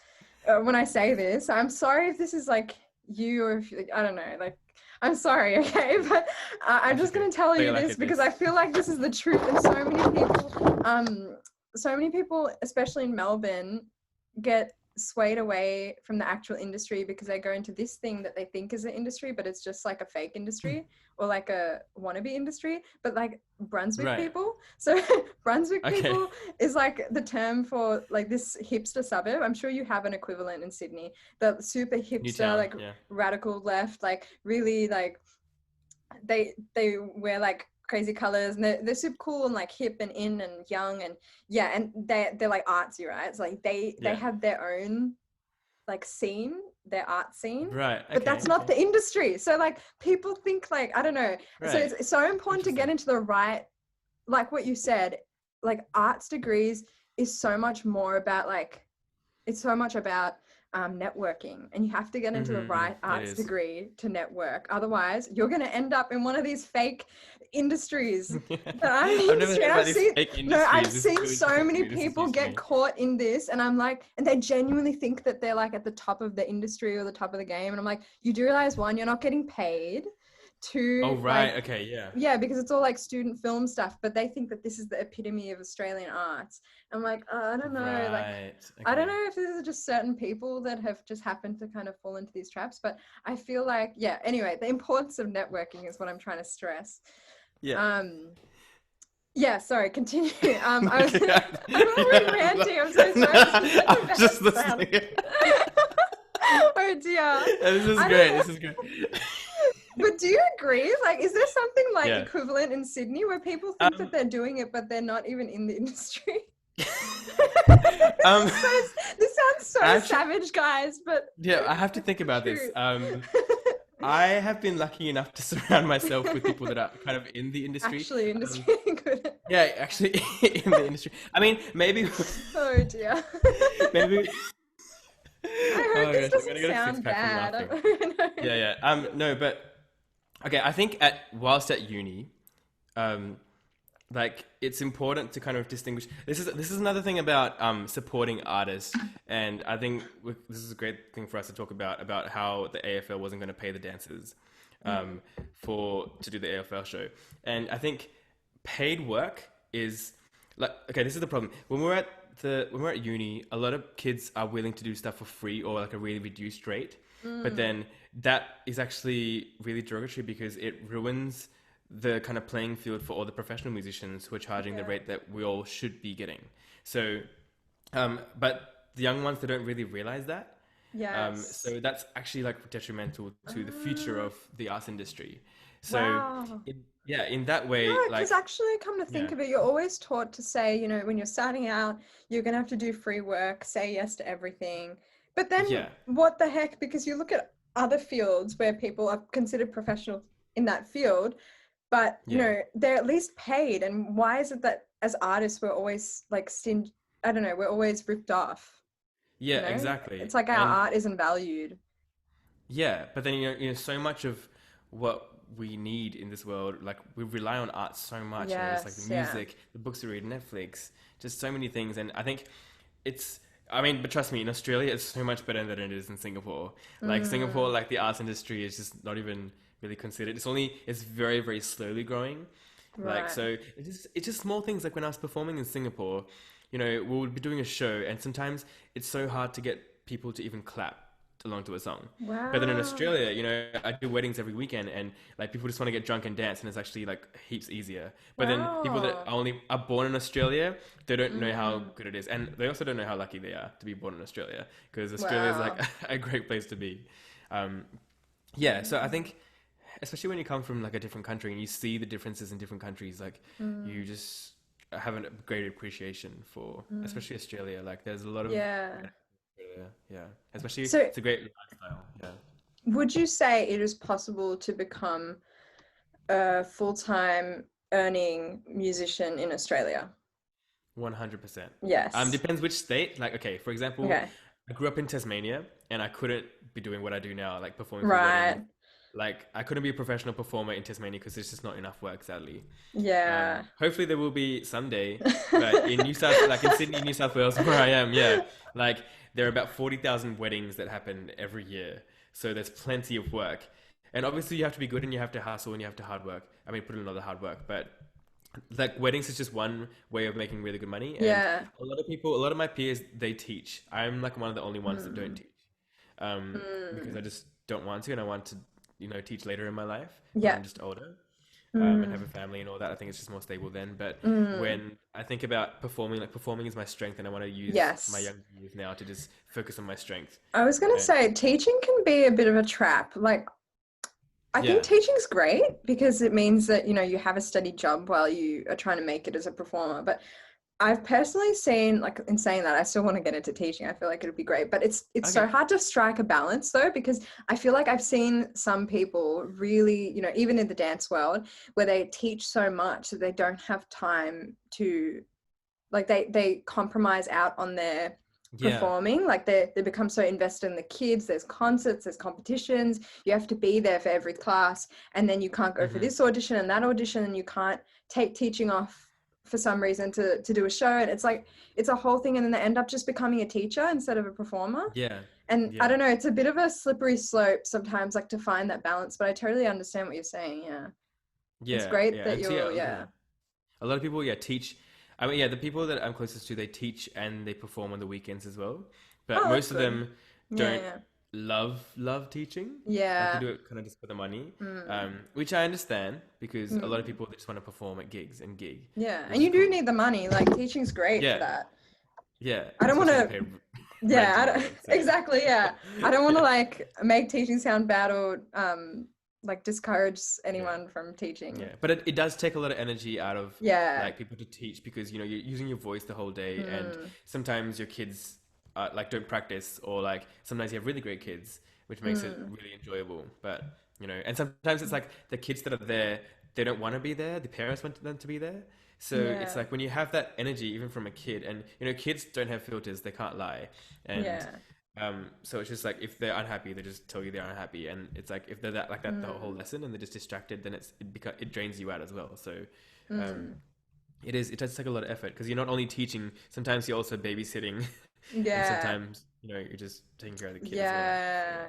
Speaker 1: when I say this, I'm sorry if this is like you or if I don't know, like, I'm sorry, okay? But I'm just going to tell you this because I feel like this is the truth. And so many people, especially in Melbourne, get swayed away from the actual industry because they go into this thing that they think is an industry, but it's just like a fake industry or like a wannabe industry. But like Brunswick
Speaker 2: Right.
Speaker 1: people, so Brunswick
Speaker 2: Okay.
Speaker 1: people is like the term for like this hipster suburb. I'm sure you have an equivalent in Sydney. The super hipster,
Speaker 2: Newtown.
Speaker 1: like
Speaker 2: Yeah.
Speaker 1: radical left, like really like they wear like crazy colors and they're super cool and like hip and in and young and yeah, and they're like artsy, right? It's like they
Speaker 2: Yeah.
Speaker 1: have their own like scene, their art scene,
Speaker 2: Right.
Speaker 1: but
Speaker 2: Okay.
Speaker 1: that's not
Speaker 2: Okay.
Speaker 1: the industry. So like people think like, I don't know, so
Speaker 2: Right.
Speaker 1: it's so important to get
Speaker 2: Interesting.
Speaker 1: into the right, like what you said, like arts degrees is so much more about like, it's so much about networking, and you have to get into the
Speaker 2: Mm-hmm.
Speaker 1: right
Speaker 2: It
Speaker 1: arts
Speaker 2: is.
Speaker 1: degree to network. Otherwise, you're going to end up in one of these fake industries. That I'm in the
Speaker 2: I've never
Speaker 1: industry,
Speaker 2: heard
Speaker 1: and
Speaker 2: about
Speaker 1: I've
Speaker 2: these
Speaker 1: seen
Speaker 2: fake
Speaker 1: no, I've
Speaker 2: industries. This is
Speaker 1: seen
Speaker 2: really
Speaker 1: so
Speaker 2: different to
Speaker 1: many
Speaker 2: me. This is
Speaker 1: people
Speaker 2: news to
Speaker 1: get
Speaker 2: me.
Speaker 1: caught in this, and I'm like, and they genuinely think that they're like at the top of the industry or the top of the game, and I'm like, you do realize one, you're not getting paid.
Speaker 2: Oh,
Speaker 1: Two,
Speaker 2: right.
Speaker 1: like
Speaker 2: Okay. Yeah.
Speaker 1: yeah, because it's all like student film stuff, but they think that this is the epitome of Australian arts. I'm like, I don't know, like
Speaker 2: Right.
Speaker 1: I don't
Speaker 2: Okay.
Speaker 1: know if this is just certain people that have just happened to kind of fall into these traps, but I feel like, yeah, anyway, the importance of networking is what I'm trying to stress.
Speaker 2: Yeah.
Speaker 1: Um, yeah, sorry, continue. I was,
Speaker 2: Okay.
Speaker 1: I'm already ranting. I'm so sorry. This is such a
Speaker 2: I'm just
Speaker 1: bad sound.
Speaker 2: listening.
Speaker 1: Oh dear.
Speaker 2: This is
Speaker 1: I
Speaker 2: great.
Speaker 1: don't
Speaker 2: This
Speaker 1: know.
Speaker 2: is great.
Speaker 1: But do you agree? Like, is there something like
Speaker 2: Yeah.
Speaker 1: equivalent in Sydney where people think that
Speaker 2: Um.
Speaker 1: they're doing it, but they're not even in the industry?
Speaker 2: um.
Speaker 1: This sounds so
Speaker 2: Actually,
Speaker 1: savage, guys, but
Speaker 2: yeah. I have to
Speaker 1: it's
Speaker 2: think
Speaker 1: the
Speaker 2: about this.
Speaker 1: truth.
Speaker 2: I have been lucky enough to surround myself with people that are kind of in the industry.
Speaker 1: Actually,
Speaker 2: Um,
Speaker 1: industry good.
Speaker 2: yeah, actually in the industry. I mean, maybe,
Speaker 1: Oh dear.
Speaker 2: maybe.
Speaker 1: I hope
Speaker 2: Oh
Speaker 1: this
Speaker 2: gosh, I'm
Speaker 1: doesn't
Speaker 2: gonna get a six
Speaker 1: sound
Speaker 2: pack from
Speaker 1: bad.
Speaker 2: laughing.
Speaker 1: I
Speaker 2: Yeah, yeah. No, but okay. I think whilst at uni, um, like it's important to kind of distinguish. This is another thing about supporting artists, and I think this is a great thing for us to talk about how the AFL wasn't going to pay the dancers for to do the AFL show, and I think paid work is like okay. This is the problem when we're at uni. A lot of kids are willing to do stuff for free or like a really reduced rate, but then that is actually really derogatory because it ruins the kind of playing field for all the professional musicians who are charging the
Speaker 1: Yeah.
Speaker 2: rate that we all should be getting. So, but the young ones, they don't really realize that.
Speaker 1: Yes.
Speaker 2: So that's actually like detrimental to the future
Speaker 1: Ah,
Speaker 2: of the arts industry. So,
Speaker 1: wow.
Speaker 2: yeah, in that
Speaker 1: No,
Speaker 2: way,
Speaker 1: because
Speaker 2: like,
Speaker 1: actually, come to think
Speaker 2: yeah,
Speaker 1: of it, you're always taught to say, when you're starting out, you're going to have to do free work, say yes to everything. But then
Speaker 2: yeah,
Speaker 1: what the heck? Because you look at other fields where people are considered professional in that field, but,
Speaker 2: yeah,
Speaker 1: they're at least paid. And why is it that as artists, we're always like I don't know, we're always ripped off,
Speaker 2: yeah, exactly.
Speaker 1: It's like our
Speaker 2: And
Speaker 1: art isn't valued.
Speaker 2: yeah, but then so much of what we need in this world, like we rely on art so much. It's like the
Speaker 1: Yes, yeah.
Speaker 2: music, the books we read, Netflix, just so many things. And I think it's, I mean, but trust me, in Australia, it's so much better than it is in Singapore. Like Singapore,
Speaker 1: Mm,
Speaker 2: like the arts industry is just not even really considered. It's very, very slowly growing. Like
Speaker 1: right.
Speaker 2: so, it's just small things. Like when I was performing in Singapore, we would be doing a show, and sometimes it's so hard to get people to even clap along to a song. But then in
Speaker 1: Wow.
Speaker 2: Australia, I do weddings every weekend, and like people just want to get drunk and dance, and it's actually like heaps easier. But then people that
Speaker 1: Wow.
Speaker 2: only are born in Australia, they don't know how
Speaker 1: Mm,
Speaker 2: good it is, and they also don't know how lucky they are to be born in Australia because Australia is like
Speaker 1: wow.
Speaker 2: a great place to be. Um, yeah, so I think especially when you come from like a different country and you see the differences in different countries, like
Speaker 1: Mm,
Speaker 2: you just have a great appreciation for,
Speaker 1: mm.
Speaker 2: especially Australia. Like there's a lot of,
Speaker 1: Yeah.
Speaker 2: yeah, especially
Speaker 1: So
Speaker 2: it's a great lifestyle. Yeah,
Speaker 1: would you say it is possible to become a full-time earning musician in Australia?
Speaker 2: 100%.
Speaker 1: Yes.
Speaker 2: Depends which state. Like, okay, for example,
Speaker 1: Okay.
Speaker 2: I grew up in Tasmania and I couldn't be doing what I do now, like performing for weddings.
Speaker 1: Right.
Speaker 2: Like, I couldn't be a professional performer in Tasmania because there's just not enough work, sadly.
Speaker 1: Yeah.
Speaker 2: Hopefully there will be someday, but like in Sydney, New South Wales, where I am, yeah, like there are about 40,000 weddings that happen every year. So there's plenty of work. And obviously you have to be good and you have to hustle and you have to hard work. I mean, put in a lot of hard work, but like weddings is just one way of making really good money, and
Speaker 1: Yeah.
Speaker 2: a lot of people, a lot of my peers, they teach. I'm like one of the only ones that don't
Speaker 1: Mm.
Speaker 2: teach, because I
Speaker 1: Mm.
Speaker 2: just don't want to, and I want to, teach later in my life when
Speaker 1: Yeah.
Speaker 2: I'm just older, and have
Speaker 1: Mm.
Speaker 2: a family and all that. I think it's just more stable then. But
Speaker 1: Mm.
Speaker 2: when I think about performing, like performing is my strength, and I want to use my
Speaker 1: Yes.
Speaker 2: young years now to just focus on my strength.
Speaker 1: I was gonna
Speaker 2: And
Speaker 1: say teaching can be a bit of a trap. Like I think
Speaker 2: yeah,
Speaker 1: teaching's great because it means that, you have a steady job while you are trying to make it as a performer. But I've personally seen, like, in saying that, I still want to get into teaching. I feel like it'd be great, but it's so
Speaker 2: okay,
Speaker 1: hard to strike a balance though, because I feel like I've seen some people really, even in the dance world, where they teach so much that they don't have time to, like, they compromise out on their
Speaker 2: yeah,
Speaker 1: performing. Like they become so invested in the kids. There's concerts, there's competitions, you have to be there for every class, and then you can't go for
Speaker 2: hmm,
Speaker 1: this audition and that audition, and you can't take teaching off for some reason to do a show. And it's like it's a whole thing, and then they end up just becoming a teacher instead of a performer.
Speaker 2: yeah,
Speaker 1: And I
Speaker 2: yeah,
Speaker 1: don't know, it's a bit of a slippery slope sometimes, like, to find that balance, but I totally understand what you're saying. Yeah, it's
Speaker 2: yeah,
Speaker 1: great
Speaker 2: yeah.
Speaker 1: that
Speaker 2: And so yeah,
Speaker 1: you're, yeah.
Speaker 2: a lot of people, yeah, teach. I mean, yeah, the people that I'm closest to, they teach and they perform on the weekends as well. But
Speaker 1: Oh, that's
Speaker 2: most of
Speaker 1: good.
Speaker 2: them
Speaker 1: Yeah,
Speaker 2: don't
Speaker 1: yeah.
Speaker 2: love teaching. Like they
Speaker 1: Yeah.
Speaker 2: do it kind of just for the money,
Speaker 1: Mm,
Speaker 2: which I understand because a lot of
Speaker 1: mm.
Speaker 2: people they just want to perform at gigs and gig,
Speaker 1: Yeah,
Speaker 2: which
Speaker 1: and
Speaker 2: is
Speaker 1: you do
Speaker 2: cool.
Speaker 1: need the money. Like, teaching's great for
Speaker 2: Yeah,
Speaker 1: that.
Speaker 2: yeah,
Speaker 1: I don't want
Speaker 2: especially to
Speaker 1: to,
Speaker 2: pay rent
Speaker 1: yeah,
Speaker 2: and all that. So
Speaker 1: exactly, yeah. I don't want to, like, make teaching sound bad or like discourage
Speaker 2: yeah.
Speaker 1: anyone from teaching.
Speaker 2: Yeah, but it does take a lot of energy out of
Speaker 1: Yeah.
Speaker 2: like people to teach because you're using your voice the whole day, and
Speaker 1: Mm,
Speaker 2: sometimes your kids like don't practice, or like sometimes you have really great kids, which makes it
Speaker 1: mm.
Speaker 2: really enjoyable. But and sometimes it's like the kids that are there, they don't want to be there. The parents want them to be there. So it's
Speaker 1: Yeah.
Speaker 2: like when you have that energy, even from a kid, and kids don't have filters; they can't lie, and
Speaker 1: Yeah.
Speaker 2: so it's just like if they're unhappy, they just tell you they're unhappy, and it's like if they're that like that the whole
Speaker 1: Mm,
Speaker 2: lesson, and they're just distracted, then it drains you out as well. So um,
Speaker 1: mm.
Speaker 2: it does take a lot of effort because you're not only teaching, sometimes you're also babysitting, and
Speaker 1: Yeah.
Speaker 2: sometimes you're just taking care of the kid as well. So
Speaker 1: Yeah.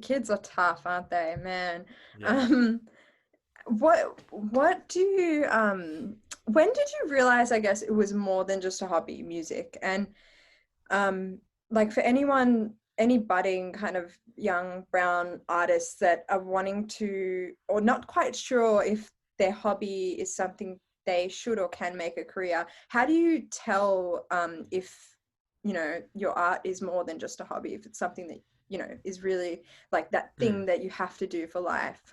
Speaker 1: Kids are tough, aren't they, man?
Speaker 2: yeah.
Speaker 1: Um, what do you when did you realize, I guess, it was more than just a hobby, music? And um like, for anyone, any budding kind of young brown artists that are wanting to, or not quite sure if their hobby is something they should or can make a career, how do you tell if your art is more than just a hobby, if it's something that is really like that
Speaker 2: Mm.
Speaker 1: thing that you have to do for life?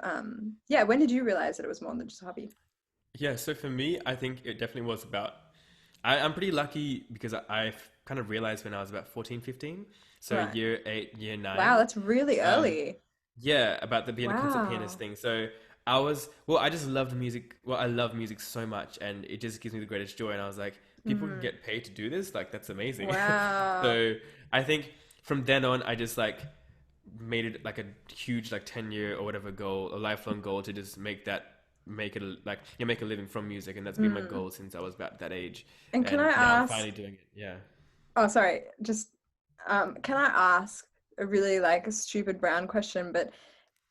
Speaker 1: Yeah, when did you realize that it was more than just a hobby?
Speaker 2: Yeah, so for me, I think it definitely was about. I'm pretty lucky because I've kind of realized when I was about 14, 15, so
Speaker 1: Right.
Speaker 2: year 8, year
Speaker 1: Wow,
Speaker 2: 9.
Speaker 1: that's really
Speaker 2: Um,
Speaker 1: early.
Speaker 2: Yeah, about the being a concert pianist
Speaker 1: Wow.
Speaker 2: thing. So I just loved music. Well, I love music so much, and it just gives me the greatest joy. And I was like, people can
Speaker 1: Mm.
Speaker 2: get paid to do this? Like, that's amazing.
Speaker 1: Wow.
Speaker 2: So I think from then on, I just like made it like a huge, like 10-year or whatever goal, a lifelong goal to just make it like, make a living from music. And that's been my
Speaker 1: Mm.
Speaker 2: goal since I was about that age.
Speaker 1: And can I
Speaker 2: And now I'm
Speaker 1: ask,
Speaker 2: finally doing it. Yeah.
Speaker 1: oh, sorry, just can I ask a really, like, a stupid brown question, but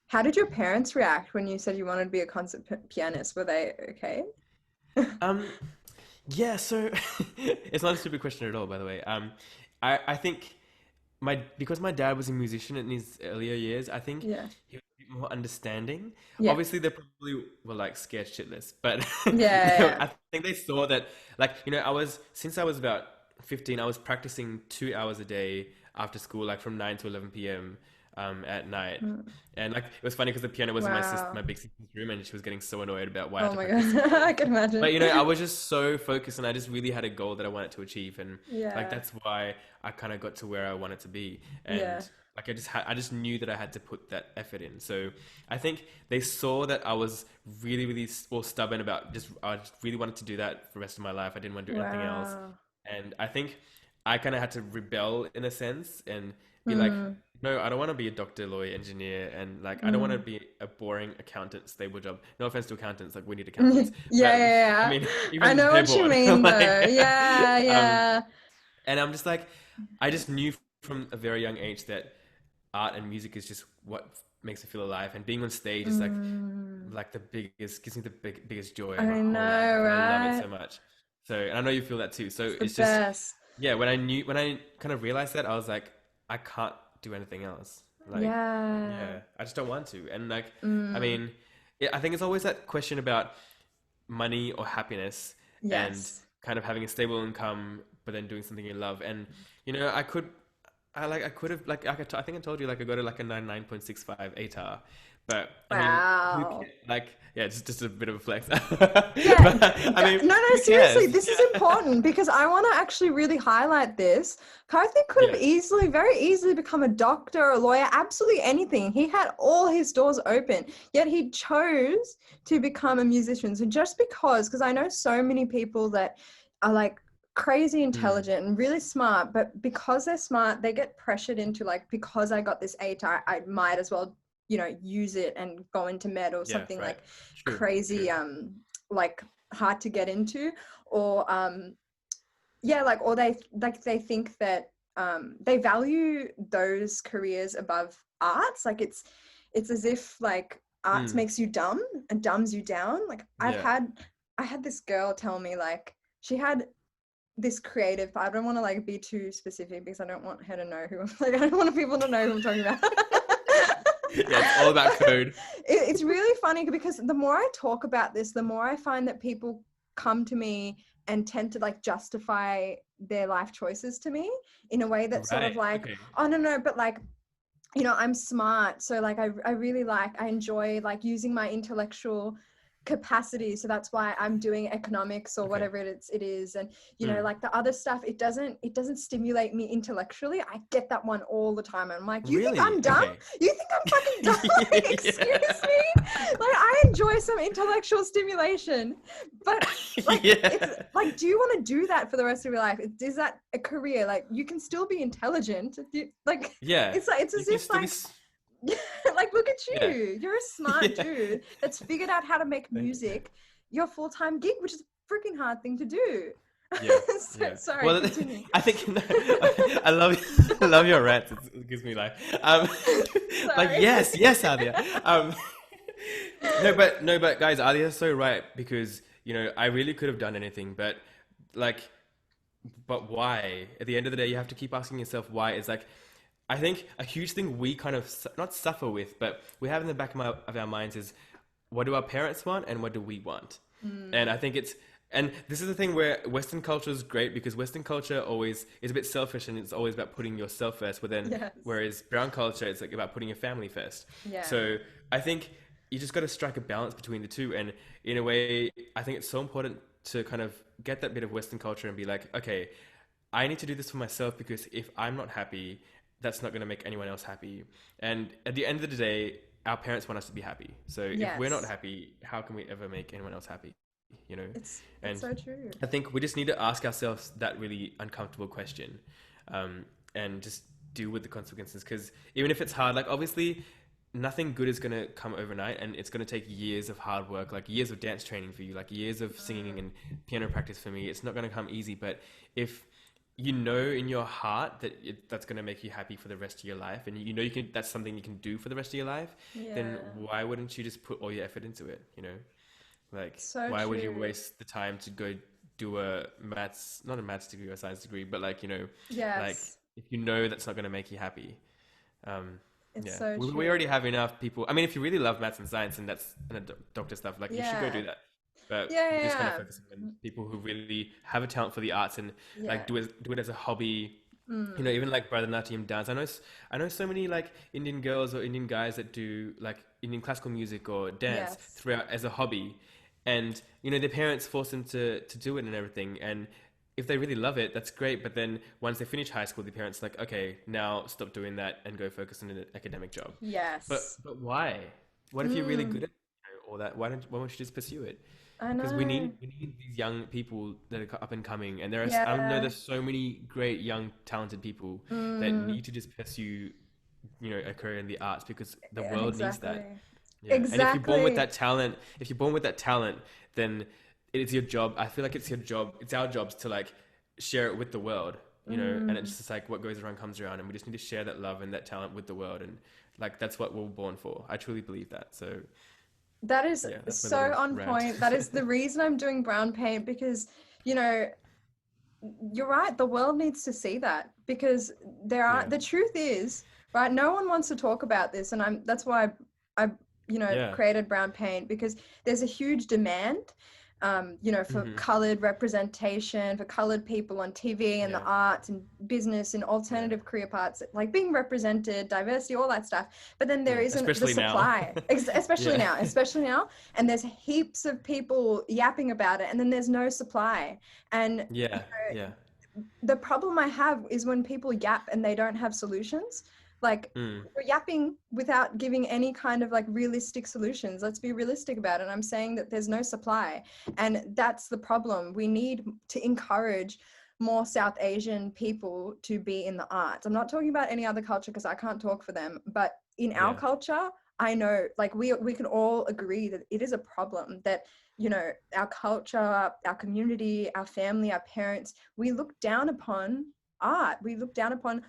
Speaker 1: how did your parents react when you said you wanted to be a concert pianist? Were they okay?
Speaker 2: Um, Yeah, so it's not a stupid question at all, by the way. I think because my dad was a musician in his earlier years, I think
Speaker 1: Yeah.
Speaker 2: he was a bit more understanding.
Speaker 1: Yeah.
Speaker 2: Obviously, they probably were like scared shitless, but
Speaker 1: Yeah.
Speaker 2: I think they saw that, like, since I was about 15, I was practicing 2 hours a day after school, like from 9 to 11 p.m. At night.
Speaker 1: Yeah. Mm.
Speaker 2: And like it was funny because the piano was in my
Speaker 1: Wow.
Speaker 2: big sister's room, and she was getting so annoyed about why I had
Speaker 1: Oh
Speaker 2: to
Speaker 1: my
Speaker 2: practice
Speaker 1: God.
Speaker 2: so
Speaker 1: I
Speaker 2: late.
Speaker 1: can imagine.
Speaker 2: But I was just so focused, and I just really had a goal that I wanted to achieve, and like
Speaker 1: Yeah.
Speaker 2: that's why I kind of got to where I wanted to be,
Speaker 1: Yeah.
Speaker 2: and like I just knew that I had to put that effort in. So I think they saw that I was really, really stubborn about I just really wanted to do that for the rest of my life. I didn't want to do anything else,
Speaker 1: Wow.
Speaker 2: and I think I kind of had to rebel in a sense and be like,
Speaker 1: Mm.
Speaker 2: no, I don't want to be a doctor, lawyer, engineer, and like I don't want to
Speaker 1: Mm.
Speaker 2: be a boring accountant, stable job. No offense to accountants, like we need accountants,
Speaker 1: Yeah,
Speaker 2: but
Speaker 1: yeah,
Speaker 2: I
Speaker 1: yeah.
Speaker 2: mean,
Speaker 1: I
Speaker 2: even
Speaker 1: know
Speaker 2: they're
Speaker 1: what you
Speaker 2: bored.
Speaker 1: mean though.
Speaker 2: Like,
Speaker 1: Yeah,
Speaker 2: um,
Speaker 1: yeah.
Speaker 2: and I'm just like, I just knew from a very young age that art and music is just what makes me feel alive, and being on stage is like the biggest, gives me the biggest joy
Speaker 1: I
Speaker 2: in my whole life.
Speaker 1: know,
Speaker 2: And I love it
Speaker 1: right?
Speaker 2: so much. So, and I know you feel that too. So
Speaker 1: It's the
Speaker 2: it's just,
Speaker 1: best.
Speaker 2: yeah, when I kind of realized that, I was like, I can't do anything else. Like,
Speaker 1: Yeah.
Speaker 2: yeah, I just don't want to. And like, I
Speaker 1: Mm.
Speaker 2: mean, I think it's always that question about money or happiness, and
Speaker 1: Yes.
Speaker 2: kind of having a stable income, but then doing something you love. And I could have like I think I told you like I got to like a 99.65 ATAR, but I mean, who
Speaker 1: Wow.
Speaker 2: cares? Like, yeah, it's just a bit of a flex.
Speaker 1: Yeah,
Speaker 2: But I mean,
Speaker 1: no, no,
Speaker 2: who
Speaker 1: seriously,
Speaker 2: cares?
Speaker 1: this is important because I want to actually really highlight this. Kartik could
Speaker 2: Yeah,
Speaker 1: have easily, very easily become a doctor, a lawyer, absolutely anything. He had all his doors open, yet he chose to become a musician. So just because I know so many people that are like crazy
Speaker 2: mm,
Speaker 1: intelligent and really smart, but because they're smart, they get pressured into like, because I got this ATAR, I might as well, use it and go into med or
Speaker 2: yeah,
Speaker 1: something
Speaker 2: right.
Speaker 1: like
Speaker 2: True, true.
Speaker 1: crazy like hard to get into, or yeah, like, or they think that they value those careers above arts. Like it's as if like arts
Speaker 2: Mm,
Speaker 1: makes you dumb and dumbs you down. Like
Speaker 2: yeah.
Speaker 1: I had this girl tell me like she had this creative, but I don't want to like be too specific because I don't want her to know who like I don't want people to know who I'm talking about.
Speaker 2: Yeah, it's all about code.
Speaker 1: It's really funny because the more I talk about this, the more I find that people come to me and tend to like justify their life choices to me in a way that's sort of
Speaker 2: Right.
Speaker 1: like,
Speaker 2: Okay.
Speaker 1: oh no, but like, I'm smart. So like, I really I enjoy like using my intellectual capacity. So that's why I'm doing economics or
Speaker 2: Okay.
Speaker 1: whatever it is. And,
Speaker 2: Mm.
Speaker 1: like the other stuff, it doesn't stimulate me intellectually. I get that one all the time. And I'm like, you think I'm
Speaker 2: Really?
Speaker 1: dumb?
Speaker 2: Okay.
Speaker 1: You think I'm fucking dumb? Like, excuse
Speaker 2: Yeah.
Speaker 1: me? Like, I enjoy some intellectual stimulation, but like, it's
Speaker 2: Yeah.
Speaker 1: like, do you want to do that for the rest of your life? Is that a career? Like, you can still be intelligent. Like,
Speaker 2: Yeah.
Speaker 1: it's like, it's
Speaker 2: You
Speaker 1: as
Speaker 2: can
Speaker 1: if
Speaker 2: still be.
Speaker 1: like, like, look at
Speaker 2: Yeah.
Speaker 1: you. You're a smart
Speaker 2: Yeah.
Speaker 1: dude that's figured out how to make
Speaker 2: Thank you.
Speaker 1: music your full-time gig, which is a freaking hard thing to do.
Speaker 2: Yeah.
Speaker 1: So,
Speaker 2: Yeah.
Speaker 1: sorry,
Speaker 2: Well,
Speaker 1: continue.
Speaker 2: I think I love I love your rants. It gives me life. Like,
Speaker 1: Sorry.
Speaker 2: yes, yes, Adia. No, but guys, Adia's so right, because I really could have done anything, but like, but why? At the end of the day, you have to keep asking yourself why. It's like, I think a huge thing we kind of not suffer with, but we have in the back of our minds is, what do our parents want and what do we want? And I think and this is the thing where Western culture is great, because Western culture always is a bit selfish and it's always about putting yourself first. But then,
Speaker 1: Yes.
Speaker 2: whereas brown culture, it's like about putting your family first.
Speaker 1: Yeah.
Speaker 2: So I think you just got to strike a balance between the two. And in a way, I think it's so important to kind of get that bit of Western culture and be like, okay, I need to do this for myself, because if I'm not happy, that's not going to make anyone else happy. And at the end of the day, our parents want us to be happy. So if we're not
Speaker 1: Yes.
Speaker 2: happy, how can we ever make anyone else happy? You know?
Speaker 1: It's
Speaker 2: And
Speaker 1: so true.
Speaker 2: I think we just need to ask ourselves that really uncomfortable question, and just deal with the consequences. Because even if it's hard, like, obviously, nothing good is going to come overnight, and it's going to take years of hard work, like years of dance training for you, like years of singing and piano practice for me. It's not going to come easy. But if you know in your heart that that's going to make you happy for the rest of your life, and that's something you can do for the rest of your life, then
Speaker 1: Yeah.
Speaker 2: why wouldn't you just put all your effort into it? Like,
Speaker 1: So
Speaker 2: why would you
Speaker 1: true.
Speaker 2: waste the time to go do not a maths degree or a science degree, but like, like,
Speaker 1: Yes.
Speaker 2: if you know that's not going to make you happy. Um,
Speaker 1: It's
Speaker 2: yeah,
Speaker 1: so
Speaker 2: we already
Speaker 1: true.
Speaker 2: have enough people. I mean, if you really love maths and science and that's doctor stuff, like, you should go
Speaker 1: Yeah.
Speaker 2: do that. But
Speaker 1: Yeah,
Speaker 2: we're just kind of
Speaker 1: yeah,
Speaker 2: focusing on people who really have a talent for the arts, and like
Speaker 1: yeah.
Speaker 2: do it as a hobby.
Speaker 1: Mm.
Speaker 2: Even like Bharatanatyam dance. I know so many like Indian girls or Indian guys that do like Indian classical music or dance
Speaker 1: Yes.
Speaker 2: throughout as a hobby, and their parents force them to do it and everything. And if they really love it, that's great. But then once they finish high school, the parents are like, okay, now stop doing that and go focus on an academic job. But
Speaker 1: Yes.
Speaker 2: but why? What if you're really good
Speaker 1: Mm.
Speaker 2: at all that? Why don't you just pursue it?
Speaker 1: I
Speaker 2: Because
Speaker 1: know.
Speaker 2: we need these young people that are up and coming, and I know
Speaker 1: Yeah.
Speaker 2: there's so many great young talented people that
Speaker 1: Mm.
Speaker 2: need to just pursue a career in the arts, because the
Speaker 1: Yeah,
Speaker 2: world needs
Speaker 1: exactly.
Speaker 2: that. Yeah, and if you're born with
Speaker 1: Exactly.
Speaker 2: that talent, then it is your job. I feel like it's your job. It's our jobs to like share it with the world. you know, and it's just like what goes around comes around, and we just need to share that love and that talent with the world, and like that's what we're born for. I truly believe that. So
Speaker 1: That is
Speaker 2: yeah, that's my
Speaker 1: so
Speaker 2: little
Speaker 1: on
Speaker 2: rant.
Speaker 1: point. That is the reason I'm doing brown paint, because, you know, you're right, the world needs to see that, because
Speaker 2: Yeah.
Speaker 1: the truth is, right, no one wants to talk about this, and that's why I
Speaker 2: Yeah.
Speaker 1: created brown paint, because there's a huge demand, for
Speaker 2: Hmm.
Speaker 1: colored representation, for colored people on TV and the
Speaker 2: Yeah.
Speaker 1: arts and business and
Speaker 2: Yeah.
Speaker 1: alternative career paths, like being represented, diversity, all that stuff. But then there
Speaker 2: Yeah.
Speaker 1: isn't the
Speaker 2: Especially now.
Speaker 1: supply, especially
Speaker 2: Yeah.
Speaker 1: now, and there's heaps of people yapping about it, and then there's no supply. And
Speaker 2: Yeah. Yeah.
Speaker 1: the problem I have is when people yap and they don't have solutions. Like,
Speaker 2: Mm.
Speaker 1: you're yapping without giving any kind of like realistic solutions. Let's be realistic about it. I'm saying that there's no supply, and that's the problem. We need to encourage more South Asian people to be in the arts. I'm not talking about any other culture because I can't talk for them, but in our
Speaker 2: Yeah.
Speaker 1: culture, I know, like, we can all agree that it is a problem that, our culture, our community, our family, our parents, we look down upon art. We look down upon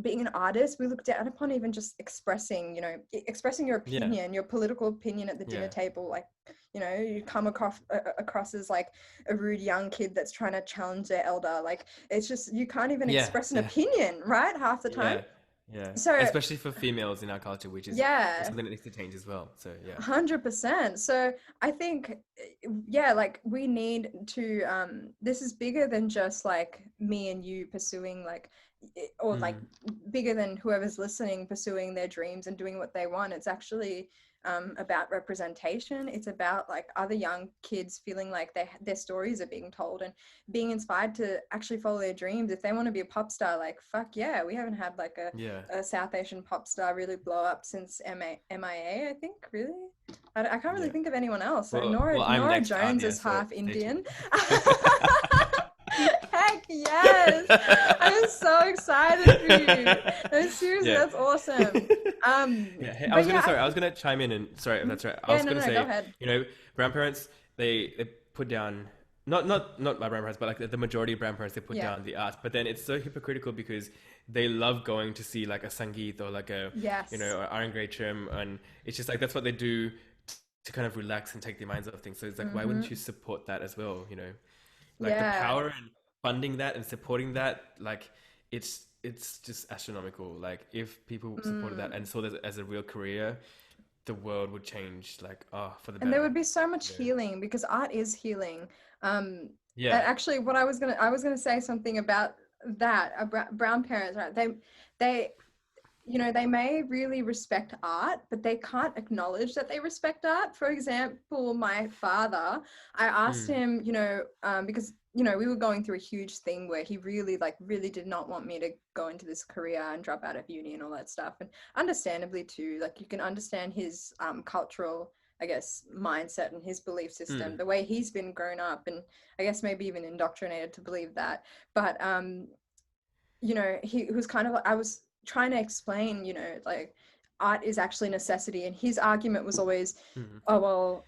Speaker 1: being an artist. We look down upon even just expressing your
Speaker 2: Yeah.
Speaker 1: opinion, your political opinion at the dinner
Speaker 2: Yeah.
Speaker 1: table. Like, you come across as like a rude young kid that's trying to challenge their elder. Like, it's just, you can't even
Speaker 2: Yeah.
Speaker 1: express an
Speaker 2: Yeah.
Speaker 1: opinion, right? Half the time.
Speaker 2: Yeah. Yeah.
Speaker 1: So
Speaker 2: Especially for females in our culture, which is
Speaker 1: yeah,
Speaker 2: something that needs to change as well. So yeah.
Speaker 1: 100%. So I think, yeah, like, we need to, this is bigger than just like me and you pursuing like, or like bigger than whoever's listening pursuing their dreams and doing what they want. It's actually about representation. It's about like other young kids feeling like their stories are being told and being inspired to actually follow their dreams. If they want to be a pop star, like, fuck yeah, we haven't had like
Speaker 2: Yeah.
Speaker 1: a South Asian pop star really blow up since MIA, I think, really. I can't really
Speaker 2: Yeah.
Speaker 1: think of anyone else.
Speaker 2: Well, I'm
Speaker 1: Nora
Speaker 2: next
Speaker 1: Jones
Speaker 2: Anya,
Speaker 1: is
Speaker 2: so
Speaker 1: half
Speaker 2: stay
Speaker 1: Indian.
Speaker 2: tuned.
Speaker 1: Heck yes! I'm so excited for you. No, seriously,
Speaker 2: Yeah.
Speaker 1: that's awesome.
Speaker 2: Yeah. Hey,
Speaker 1: But yeah,
Speaker 2: I was gonna chime in and sorry, if that's right. I
Speaker 1: yeah,
Speaker 2: was
Speaker 1: no,
Speaker 2: gonna
Speaker 1: no, go
Speaker 2: say,
Speaker 1: ahead.
Speaker 2: brown parents, they put down not my brown parents, but like the majority of brown parents, they put
Speaker 1: Yeah.
Speaker 2: down the arts. But then it's so hypocritical because they love going to see like a Sangeet or like a
Speaker 1: Yes.
Speaker 2: or Arangetram, and it's just like that's what they do to kind of relax and take their minds off things. So it's like, why wouldn't you support that as well? Like the
Speaker 1: Yeah.
Speaker 2: power and funding that and supporting that, like it's just astronomical. Like if people supported that and saw that as a real career, the world would change, like, for the
Speaker 1: And there
Speaker 2: better.
Speaker 1: would be so much
Speaker 2: Yeah.
Speaker 1: healing, because art is healing. And
Speaker 2: Yeah.
Speaker 1: actually, what I was gonna say something about that. Brown parents, right? They they may really respect art, but they can't acknowledge that they respect art. For example, my father, I asked him, because, we were going through a huge thing where he really did not want me to go into this career and drop out of uni and all that stuff. And understandably too, like, you can understand his cultural, I guess, mindset and his belief system, the way he's been grown up, and I guess maybe even indoctrinated to believe that. But he was kind of like, I was trying to explain, like, art is actually a necessity, and his argument was always, oh well,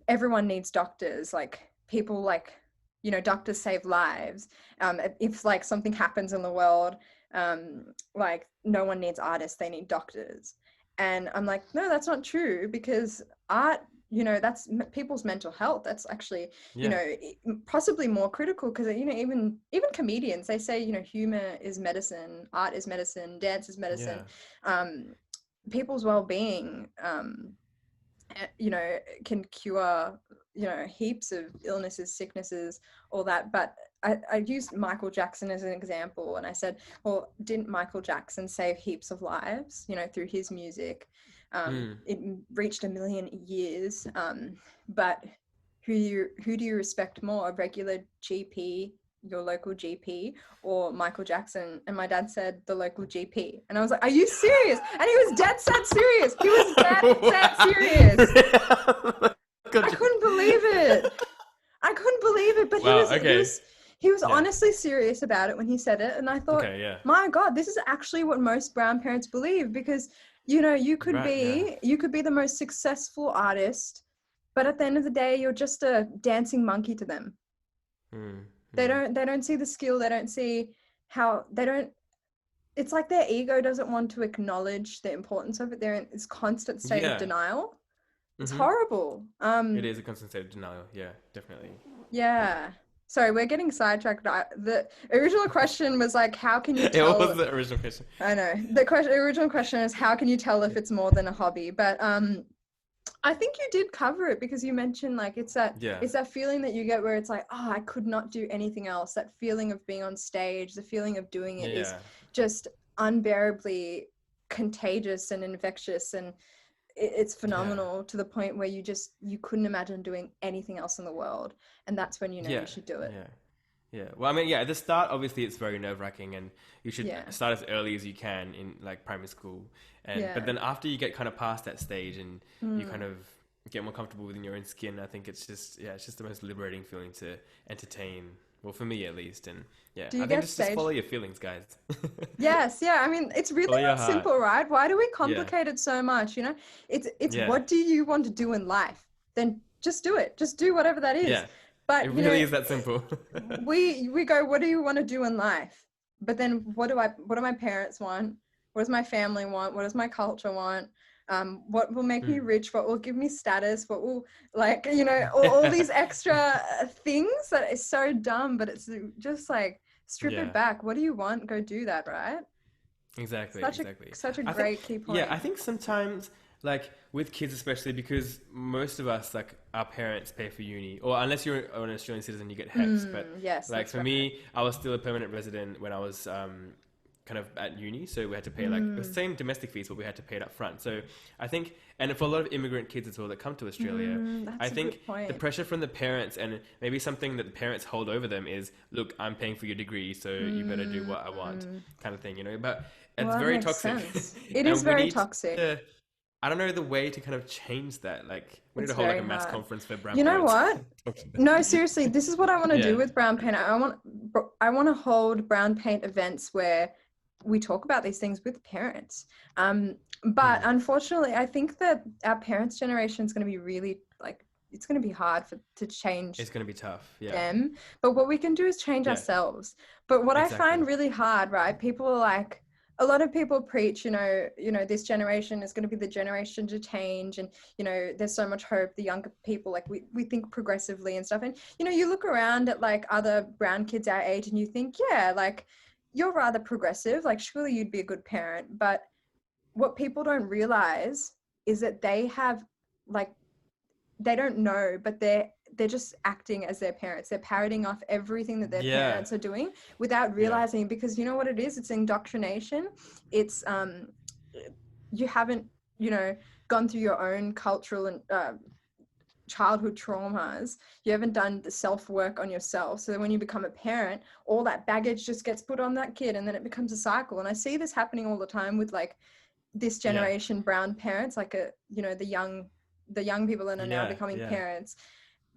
Speaker 1: everyone needs doctors, like, people, like, doctors save lives. If like something happens in the world, like, no one needs artists, they need doctors. And I'm like, no, that's not true, because art, that's people's mental health. That's actually,
Speaker 2: Yeah.
Speaker 1: possibly more critical, because, even comedians, they say, humor is medicine, art is medicine, dance is medicine.
Speaker 2: Yeah.
Speaker 1: People's well-being, can cure, heaps of illnesses, sicknesses, all that. But I used Michael Jackson as an example, and I said, well, didn't Michael Jackson save heaps of lives, through his music? It reached 1 million years. But who do you respect more, a regular GP, your local GP, or Michael Jackson? And my dad said the local GP. And I was like, are you serious? And he was dead set serious. He was dead set serious. I couldn't believe it. But
Speaker 2: Wow,
Speaker 1: he was
Speaker 2: Yeah.
Speaker 1: honestly serious about it when he said it. And I thought,
Speaker 2: Okay, yeah.
Speaker 1: my God, this is actually what most brown parents believe, because, you could
Speaker 2: Right, yeah.
Speaker 1: be the most successful artist, but at the end of the day, you're just a dancing monkey to them. They don't see the skill. They don't see how they don't. It's like their ego doesn't want to acknowledge the importance of it. They're in this constant state of denial. It's horrible.
Speaker 2: It is a constant state of denial. Yeah, definitely.
Speaker 1: Yeah. Sorry, we're getting sidetracked. The original question was like, how can you tell?
Speaker 2: What was the original question?
Speaker 1: I know. The original question is, how can you tell if it's more than a hobby? But I think you did cover it, because you mentioned like it's that feeling that you get where it's like, oh, I could not do anything else. That feeling of being on stage, the feeling of doing it is just unbearably contagious and infectious, and it's phenomenal to the point where you couldn't imagine doing anything else in the world, and that's when you know you should do it.
Speaker 2: Well, I mean, at the start, obviously, it's very nerve-wracking, and you should start as early as you can in like primary school. But then after you get kind of past that stage and you kind of get more comfortable within your own skin, I think it's just the most liberating feeling to entertain. Well, for me at least, and I think just follow your feelings, guys.
Speaker 1: Yes, I mean, it's really not simple, right? Why do we complicate it so much? You know, it's what do you want to do in life? Then just do it. Just do whatever that is. But
Speaker 2: it really is that simple.
Speaker 1: we go, what do you want to do in life? But then what do my parents want? What does my family want? What does my culture want? What will make me rich? What will give me status? What will, like, you know, all these extra things that is so dumb, but it's just like, strip it back. What do you want? Go do that, right?
Speaker 2: Exactly.
Speaker 1: Such a great key point.
Speaker 2: Yeah, I think sometimes, like with kids especially, because most of us, like our parents pay for uni, or unless you're an Australian citizen, you get HECS. But like for me, I was still a permanent resident when I was kind of at uni, so we had to pay like the same domestic fees, but we had to pay it up front. So I think, and for a lot of immigrant kids as well that come to Australia, I think the pressure from the parents, and maybe something that the parents hold over them is, look, I'm paying for your degree, so you better do what I want, kind of thing, you know. But it's very toxic.
Speaker 1: It is very toxic.
Speaker 2: I don't know the way to kind of change that. Like, we need to hold like a mass conference for brown
Speaker 1: parents. You know
Speaker 2: what?
Speaker 1: No, seriously, this is what I want to do with brown paint. I want to hold brown paint events where we talk about these things with parents. But unfortunately, I think that our parents' generation is going to be really like, it's going to be hard to change. It's
Speaker 2: going to be tough.
Speaker 1: Them. But what we can do is change ourselves. But what I find really hard, right? People are like, a lot of people preach, you know, this generation is going to be the generation to change, and, you know, there's so much hope. The younger people, like we think progressively and stuff. And, you know, you look around at like other brown kids our age and you think, yeah, like you're rather progressive, like surely you'd be a good parent. But what people don't realize is that they have like, they don't know, but they're just acting as their parents. They're parroting off everything that their parents are doing without realizing, because you know what it is? It's indoctrination. It's, you haven't, you know, gone through your own cultural and childhood traumas. You haven't done the self-work on yourself. So that when you become a parent, all that baggage just gets put on that kid, and then it becomes a cycle. And I see this happening all the time with like this generation brown parents, like you know, the young people that are now becoming parents.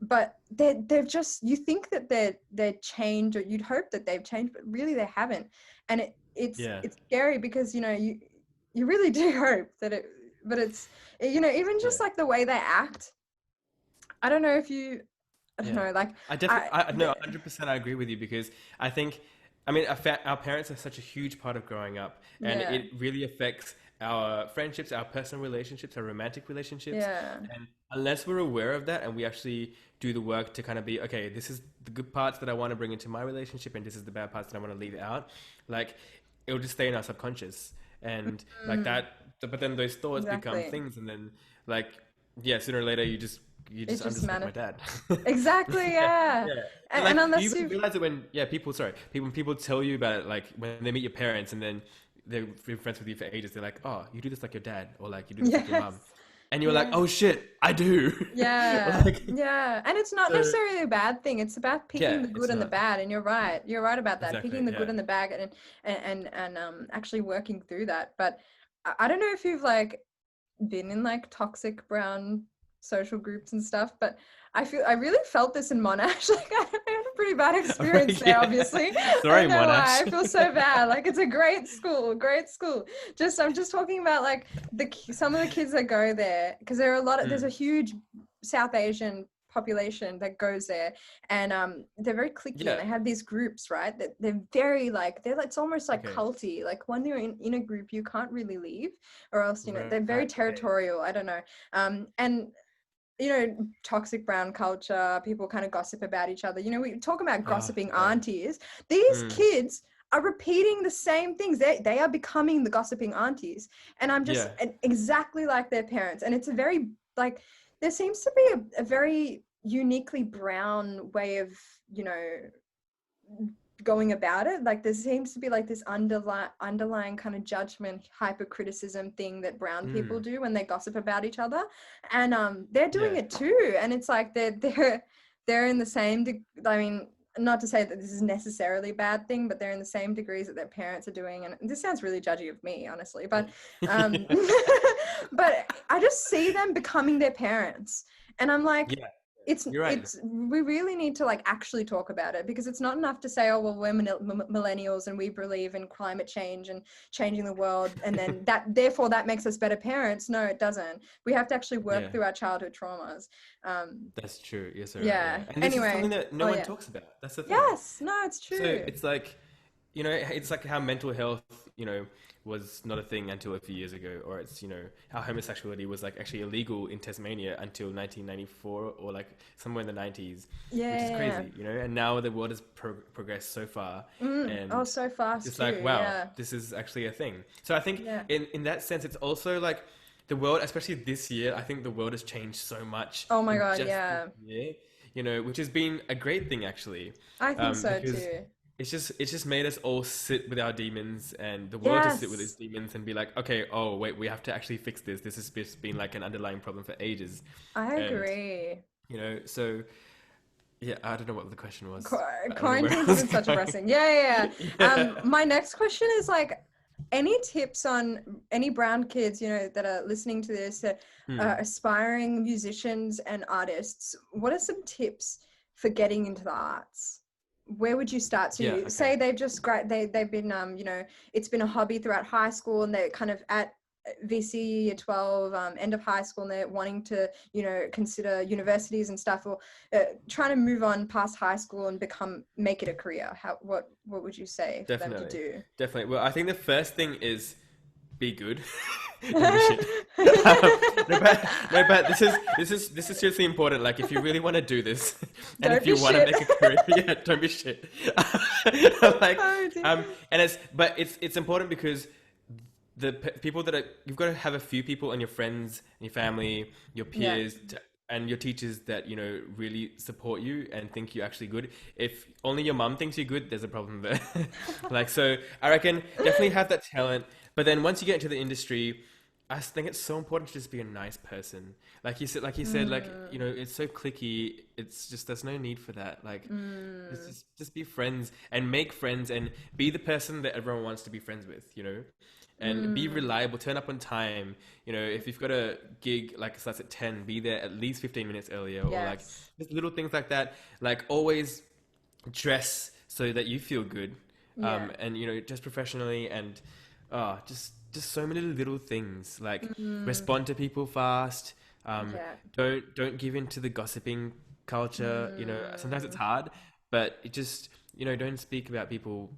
Speaker 1: But they've just, you think that they're changed, or you'd hope that they've changed, but really they haven't. And it's scary, because, you know, you really do hope that but it's, you know, even just like the way they act. I don't know if you, I don't know, like.
Speaker 2: No, 100% I agree with you, because I think, I mean, our parents are such a huge part of growing up, and it really affects our friendships, our personal relationships, our romantic relationships. And unless we're aware of that and we actually do the work to kind of be, okay, this is the good parts that I want to bring into my relationship, and this is the bad parts that I want to leave out, like it'll just stay in our subconscious, and like that. But then those thoughts become things, and then like, sooner or later you just understand my dad.
Speaker 1: Exactly. And
Speaker 2: like,
Speaker 1: unless
Speaker 2: you realize it when people tell you about it, like when they meet your parents and then they've been friends with you for ages, they're like, oh, you do this like your dad, or like you do this like your mom, and you're like, oh shit, I do.
Speaker 1: Like, and it's not necessarily a bad thing. It's about picking the good and the bad, and you're right about that. Picking the good and the bad, and actually working through that. But I don't know if you've like been in like toxic brown social groups and stuff, but I really felt this in Monash. Like I had a pretty bad experience there, obviously.
Speaker 2: Sorry, Monash.
Speaker 1: I feel so bad. Like it's a great school. I'm just talking about like some of the kids that go there, because there are there's a huge South Asian population that goes there, and they're very cliquey, and
Speaker 2: Yeah.
Speaker 1: they have these groups, right, that they're very like, it's almost like
Speaker 2: Okay.
Speaker 1: culty. Like when you're in a group, you can't really leave, or else, you know, they're very
Speaker 2: Right. Okay.
Speaker 1: territorial. I don't know. And you know, toxic brown culture, people kind of gossip about each other. You know, we talk about
Speaker 2: Oh,
Speaker 1: gossiping
Speaker 2: yeah.
Speaker 1: aunties. These
Speaker 2: Mm.
Speaker 1: kids are repeating the same things. They are becoming the gossiping aunties. And I'm just
Speaker 2: Yeah.
Speaker 1: exactly like their parents. And it's a very, like, there seems to be a very uniquely brown way of, you know, going about it. Like there seems to be like this underlying kind of judgment, hypercriticism thing that brown people
Speaker 2: Mm.
Speaker 1: do when they gossip about each other, and they're doing
Speaker 2: Yeah.
Speaker 1: it too. And it's like they're in the same I mean, not to say that this is necessarily a bad thing, but they're in the same degrees that their parents are doing. And this sounds really judgy of me, honestly, but
Speaker 2: Yeah.
Speaker 1: but I just see them becoming their parents, and I'm like,
Speaker 2: Yeah.
Speaker 1: it's
Speaker 2: You're right.
Speaker 1: it's we really need to like actually talk about it, because it's not enough to say, oh well, we're millennials and we believe in climate change and changing the world, and then therefore that makes us better parents. No, it doesn't. We have to actually work
Speaker 2: Yeah.
Speaker 1: through our childhood traumas.
Speaker 2: That's true. Yes, sir. Right.
Speaker 1: Yeah,
Speaker 2: Yeah. And this is something
Speaker 1: anyway.
Speaker 2: that no
Speaker 1: Oh
Speaker 2: one
Speaker 1: yeah.
Speaker 2: talks about. That's the thing.
Speaker 1: Yes, no, it's
Speaker 2: So
Speaker 1: true.
Speaker 2: it's like, you know, it's like how mental health, you know, was not a thing until a few years ago, or it's, you know, how homosexuality was like actually illegal in Tasmania until 1994 or like somewhere in the 90s, which is
Speaker 1: Yeah.
Speaker 2: crazy, you know, and now the world has progressed so far,
Speaker 1: Oh,
Speaker 2: and
Speaker 1: so fast
Speaker 2: it's
Speaker 1: too.
Speaker 2: like, wow,
Speaker 1: Yeah.
Speaker 2: this is actually a thing. So I think
Speaker 1: Yeah.
Speaker 2: in that sense, it's also like the world, especially this year, I think the world has changed so much
Speaker 1: Oh my
Speaker 2: in
Speaker 1: God,
Speaker 2: just this
Speaker 1: yeah.
Speaker 2: year, you know, which has been a great thing actually,
Speaker 1: I think so
Speaker 2: because
Speaker 1: too.
Speaker 2: it's just made us all sit with our demons and the world to sit with its
Speaker 1: Yes,
Speaker 2: demons and be like, okay, oh wait, we have to actually fix this. This has just been like an underlying problem for ages,
Speaker 1: I
Speaker 2: and
Speaker 1: agree.
Speaker 2: you know, so yeah, I don't know what the question was. I don't know where I
Speaker 1: Quarantines have
Speaker 2: was
Speaker 1: been such a
Speaker 2: going.
Speaker 1: blessing. Yeah, yeah, yeah.
Speaker 2: Yeah.
Speaker 1: My next question is like, any tips on any brown kids, you know, that are listening to this, that are
Speaker 2: Hmm.
Speaker 1: aspiring musicians and artists? What are some tips for getting into the arts? Where would you start? So
Speaker 2: Yeah.
Speaker 1: you
Speaker 2: Okay.
Speaker 1: say they've been you know, it's been a hobby throughout high school, and they're kind of at VC year 12, end of high school, and they're wanting to, you know, consider universities and stuff, or trying to move on past high school and make it a career. What would you say for them to
Speaker 2: Definitely.
Speaker 1: do?
Speaker 2: Definitely. Well, I think the first thing is be good. Don't be shit. No, but this is seriously important. Like, if you really want to do this, and
Speaker 1: Don't
Speaker 2: if
Speaker 1: be
Speaker 2: you want to
Speaker 1: shit.
Speaker 2: make a career, yeah, don't be shit. Like,
Speaker 1: Oh, dear.
Speaker 2: and it's important because people that are, you've got to have a few people and your friends and your family, your
Speaker 1: Yeah.
Speaker 2: peers, and your teachers that, you know, really support you and think you're actually good. If only your mum thinks you're good, there's a problem there. Like, so I reckon definitely have that talent, but then once you get into the industry, I just think it's so important to just be a nice person. Like you know, it's so cliquey. It's just, there's no need for that. Like, just be friends and make friends and be the person that everyone wants to be friends with, you know? And be reliable, turn up on time. You know, if you've got a gig like starts at 10, be there at least 15 minutes earlier, or like
Speaker 1: Yes.
Speaker 2: just little things like that. Like, always dress so that you feel good.
Speaker 1: Yeah.
Speaker 2: And you know, just professionally, and just so many little things, like respond to people fast.
Speaker 1: Yeah.
Speaker 2: Don't give in to the gossiping culture. You know, sometimes it's hard, but it just, you know, don't speak about people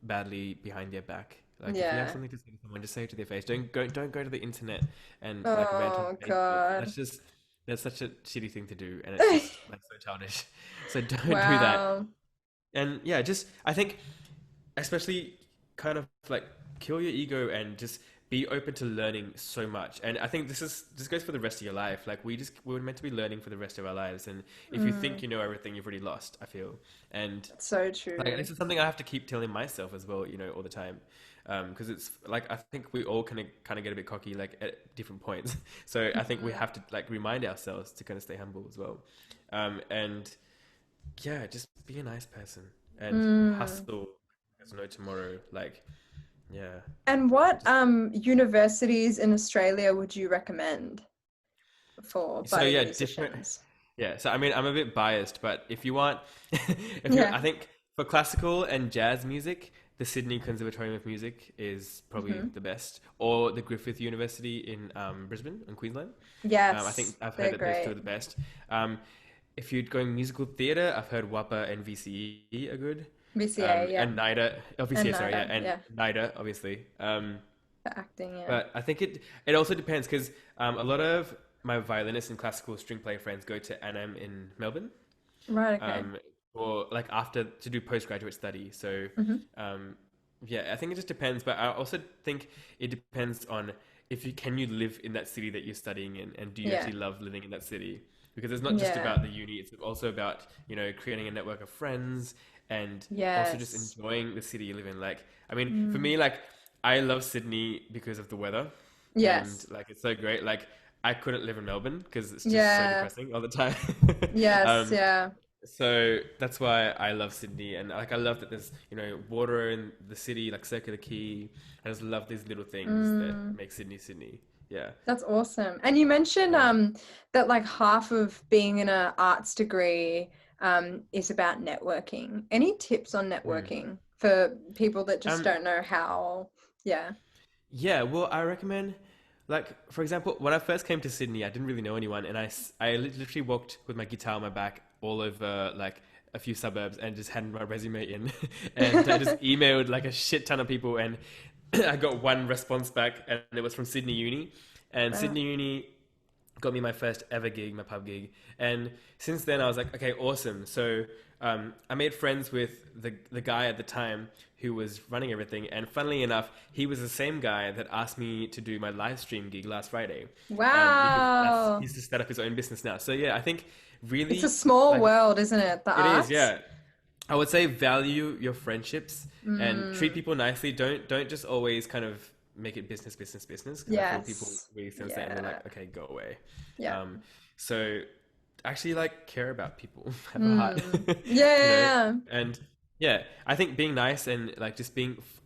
Speaker 2: badly behind their back. Like, if you have
Speaker 1: Yeah.
Speaker 2: something to say to someone, just say it to their face. Don't go to the internet and like rant on
Speaker 1: Oh
Speaker 2: Facebook.
Speaker 1: God.
Speaker 2: That's such a shitty thing to do, and it's just like so childish. So don't do that.
Speaker 1: Wow.
Speaker 2: And yeah, just, I think, especially, kind of like, kill your ego and just be open to learning so much. And I think this goes for the rest of your life. Like, we're meant to be learning for the rest of our lives, and if you think you know everything, you've already lost, I feel. And
Speaker 1: So
Speaker 2: like,
Speaker 1: true.
Speaker 2: this is something I have to keep telling myself as well, you know, all the time. Because it's like, I think we all kind of get a bit cocky, like, at different points. So I think we have to like remind ourselves to kind of stay humble as well. And yeah, just be a nice person and hustle. There's no tomorrow. Like, yeah.
Speaker 1: And what universities in Australia would you recommend for
Speaker 2: So
Speaker 1: budding
Speaker 2: yeah, different.
Speaker 1: musicians?
Speaker 2: Yeah. So I mean, I'm a bit biased, but if you want,
Speaker 1: Yeah.
Speaker 2: I think for classical and jazz music, the Sydney Conservatorium of Music is probably the best, or the Griffith University in Brisbane, in Queensland. I think
Speaker 1: Yes,
Speaker 2: I've heard
Speaker 1: they're
Speaker 2: that those two
Speaker 1: great.
Speaker 2: are the best. Um, if you're going musical theatre, I've heard WAPA and VCE are good.
Speaker 1: VCA, yeah.
Speaker 2: And NIDA, oh,
Speaker 1: And
Speaker 2: VCA, sorry, yeah,
Speaker 1: NIDA,
Speaker 2: and
Speaker 1: yeah.
Speaker 2: NIDA, obviously.
Speaker 1: For acting, yeah.
Speaker 2: But I think it also depends because a lot of my violinist and classical string player friends go to ANAM in Melbourne,
Speaker 1: Right, okay.
Speaker 2: um, or like after to do postgraduate study. So
Speaker 1: Hmm.
Speaker 2: um, yeah, I think it just depends. But I also think it depends on if you can you live in that city that you're studying in, and do you
Speaker 1: Yeah.
Speaker 2: actually love living in that city? Because it's not just
Speaker 1: Yeah.
Speaker 2: about the uni; it's also about creating a network of friends and also just
Speaker 1: Yes.
Speaker 2: enjoying the city you live in. Like, I mean, for
Speaker 1: Mm.
Speaker 2: me, like I love Sydney because of the weather, and
Speaker 1: Yes.
Speaker 2: like it's so great. Like I couldn't live in Melbourne because it's just so
Speaker 1: Yeah.
Speaker 2: depressing all the time.
Speaker 1: Yes.
Speaker 2: um,
Speaker 1: Yeah.
Speaker 2: so that's why I love Sydney, and like I love that there's water in the city, like Circular Quay. I just love these little things that
Speaker 1: Mm.
Speaker 2: make Sydney Sydney. Yeah,
Speaker 1: That's awesome. And you mentioned
Speaker 2: yeah,
Speaker 1: that like half of being in an arts degree is about networking. Any tips on
Speaker 2: mm.
Speaker 1: networking for people that just
Speaker 2: Um,
Speaker 1: don't know how? Yeah.
Speaker 2: yeah. Well, I recommend, like for example, when I first came to Sydney, I didn't really know anyone, and I literally walked with my guitar on my back all over like a few suburbs and just handed my resume in, and I just emailed like a shit ton of people, and I got one response back, and it was from Sydney Uni, and
Speaker 1: Wow.
Speaker 2: Sydney Uni got me my first ever gig, my pub gig, and since then I was like, okay, awesome. So I made friends with the guy at the time who was running everything, and funnily enough, he was the same guy that asked me to do my live stream gig last Friday, because
Speaker 1: Wow.
Speaker 2: he's just set up his own business now. So yeah, I think
Speaker 1: It's a
Speaker 2: really
Speaker 1: small
Speaker 2: like
Speaker 1: world, isn't it? The
Speaker 2: it is,
Speaker 1: arts.
Speaker 2: yeah. I would say value your friendships and treat
Speaker 1: Mm.
Speaker 2: people nicely. Don't just always kind of make it business, business, business. Because I feel people
Speaker 1: Yes.
Speaker 2: really sense that and they're
Speaker 1: Yeah.
Speaker 2: like, okay, go away.
Speaker 1: Yeah.
Speaker 2: Um, so actually, like, care about people, have a heart,
Speaker 1: Mm.
Speaker 2: you know.
Speaker 1: Yeah.
Speaker 2: And yeah, I think being nice and like just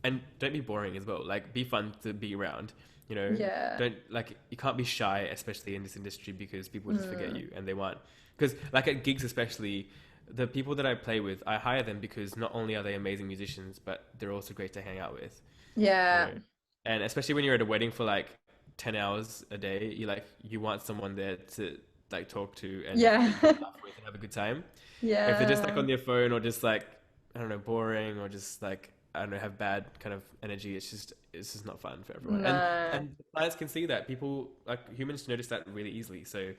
Speaker 2: and don't be boring as well. Like, be fun to be around. You know,
Speaker 1: Yeah.
Speaker 2: don't like you can't be shy, especially in this industry, because people just forget
Speaker 1: Mm.
Speaker 2: you and they want because like at gigs especially the people that I play with, I hire them because not only are they amazing musicians, but they're also great to hang out with, you
Speaker 1: Yeah.
Speaker 2: know. And especially when you're at a wedding for like 10 hours a day, you want someone there to like talk to and that
Speaker 1: Yeah.
Speaker 2: you can laugh with and have a good time. If they're just like
Speaker 1: Yeah.
Speaker 2: on their phone or just like I don't know, boring or just like I don't know, have bad kind of energy, it's just not fun for everyone.
Speaker 1: No.
Speaker 2: And clients can see that. People like humans notice that really easily. So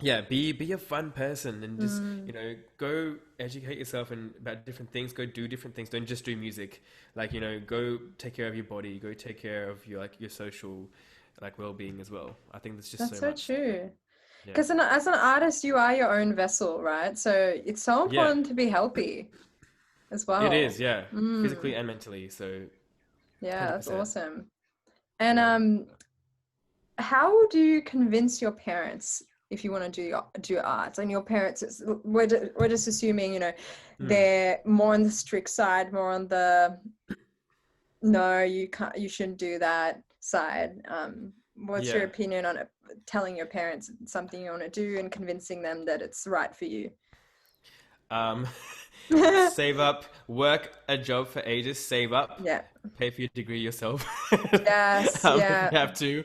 Speaker 2: yeah, be a fun person and just
Speaker 1: Mm.
Speaker 2: go educate yourself and about different things. Go do different things. Don't just do music. Like go take care of your body. Go take care of your social like well being as well. I think there's just
Speaker 1: That's
Speaker 2: so
Speaker 1: so
Speaker 2: much there.
Speaker 1: true.
Speaker 2: Yeah,
Speaker 1: Because as an artist, you are your own vessel, right? So it's so
Speaker 2: yeah,
Speaker 1: important to be healthy as
Speaker 2: it
Speaker 1: well.
Speaker 2: is. Yeah, physically
Speaker 1: Mm.
Speaker 2: and mentally. So
Speaker 1: Yeah, that's
Speaker 2: 100%.
Speaker 1: awesome. And
Speaker 2: Yeah.
Speaker 1: how do you convince your parents if you want to do arts? And your parents, we're just assuming,
Speaker 2: Hmm.
Speaker 1: they're more on the strict side, more on the no, you can't, you shouldn't do that side. What's your
Speaker 2: Yeah.
Speaker 1: opinion on it, telling your parents something you want to do and convincing them that it's right for you?
Speaker 2: Um, save up, work a job for ages, save up,
Speaker 1: Yeah.
Speaker 2: pay for your degree yourself.
Speaker 1: Yes.
Speaker 2: If you
Speaker 1: Yeah.
Speaker 2: have to,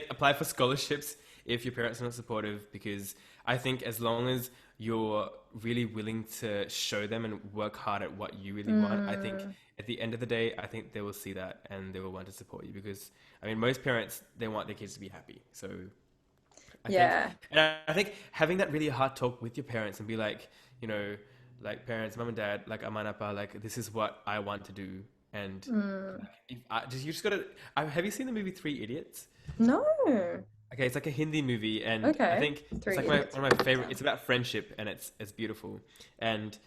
Speaker 2: apply for scholarships if your parents are not supportive, because I think as long as you're really willing to show them and work hard at what you really want, I think
Speaker 1: Mm,
Speaker 2: at the end of the day, I think they will see that and they will want to support you because I mean, most parents, they want their kids to be happy. So I think,
Speaker 1: yeah.
Speaker 2: and I think having that really hard talk with your parents and be like, you know, like parents, mom and dad, like Amma and Appa, like this is what I want to do, and
Speaker 1: Mm.
Speaker 2: like, you just gotta. Have you seen the movie Three Idiots?
Speaker 1: No.
Speaker 2: Okay, it's like a Hindi movie, and I
Speaker 1: Okay.
Speaker 2: think it's
Speaker 1: Three
Speaker 2: like
Speaker 1: idiots.
Speaker 2: one of
Speaker 1: Write
Speaker 2: my
Speaker 1: that
Speaker 2: favorite.
Speaker 1: down.
Speaker 2: It's about friendship, and it's beautiful. And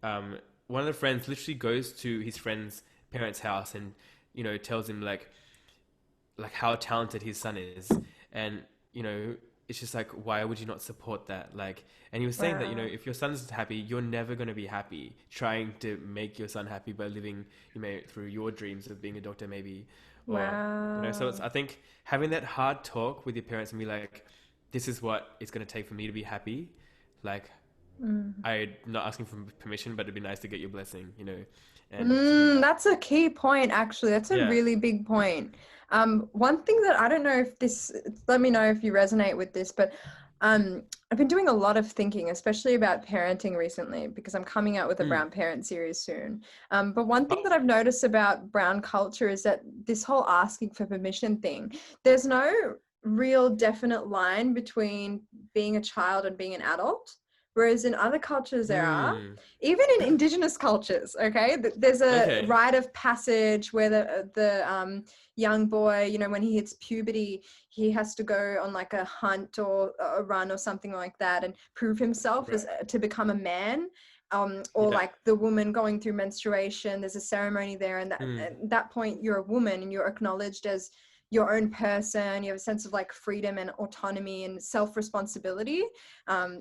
Speaker 2: um, one of the friends literally goes to his friend's parents' house and tells him like how talented his son is, and it's just like why would you not support that? Like, and he was saying that
Speaker 1: Wow.
Speaker 2: if your son's happy, you're never going to be happy trying to make your son happy by living through your dreams of being a doctor maybe, or so it's
Speaker 1: Wow.
Speaker 2: I think having that hard talk with your parents and be like, this is what it's going to take for me to be happy, like
Speaker 1: Mm.
Speaker 2: I'm not asking for permission, but it'd be nice to get your blessing, and to do that.
Speaker 1: That's a key point, actually. That's a
Speaker 2: Yeah.
Speaker 1: really big point. One thing that I don't know if this, let me know if you resonate with this, but I've been doing a lot of thinking, especially about parenting recently, because I'm coming out with a
Speaker 2: Mm.
Speaker 1: brown parent series soon. But one thing that
Speaker 2: Oh,
Speaker 1: I've noticed about brown culture is that this whole asking for permission thing, there's no real definite line between being a child and being an adult. Whereas in other cultures there are,
Speaker 2: mm.
Speaker 1: even in indigenous cultures, okay, there's a
Speaker 2: Okay.
Speaker 1: rite of passage where the young boy, you know, when he hits puberty, he has to go on like a hunt or a run or something like that and prove himself as
Speaker 2: Right.
Speaker 1: to become a man. Or
Speaker 2: Yeah.
Speaker 1: like the woman going through menstruation, there's a ceremony there, and
Speaker 2: Mm.
Speaker 1: at that point you're a woman and you're acknowledged as your own person. You have a sense of like freedom and autonomy and self-responsibility.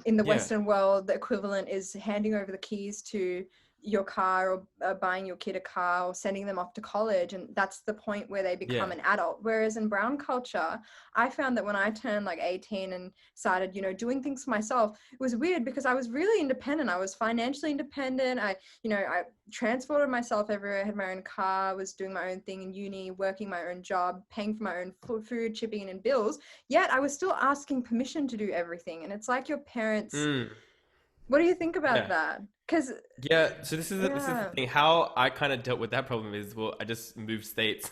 Speaker 1: In the
Speaker 2: Yeah.
Speaker 1: Western world, the equivalent is handing over the keys to your car, or buying your kid a car, or sending them off to college, and that's the point where they become
Speaker 2: Yeah.
Speaker 1: an adult. Whereas in brown culture, I found that when I turned like 18 and started, you know, doing things for myself, it was weird because I was really independent. I was financially independent. I transported myself everywhere. I had my own car, was doing my own thing in uni, working my own job, paying for my own food, chipping in bills. Yet I was still asking permission to do everything. And it's like your parents,
Speaker 2: Mm.
Speaker 1: what do you think about
Speaker 2: Yeah.
Speaker 1: that? Because,
Speaker 2: Yeah, so this is the
Speaker 1: yeah.
Speaker 2: thing. How I kind of dealt with that problem is, well, I just moved states.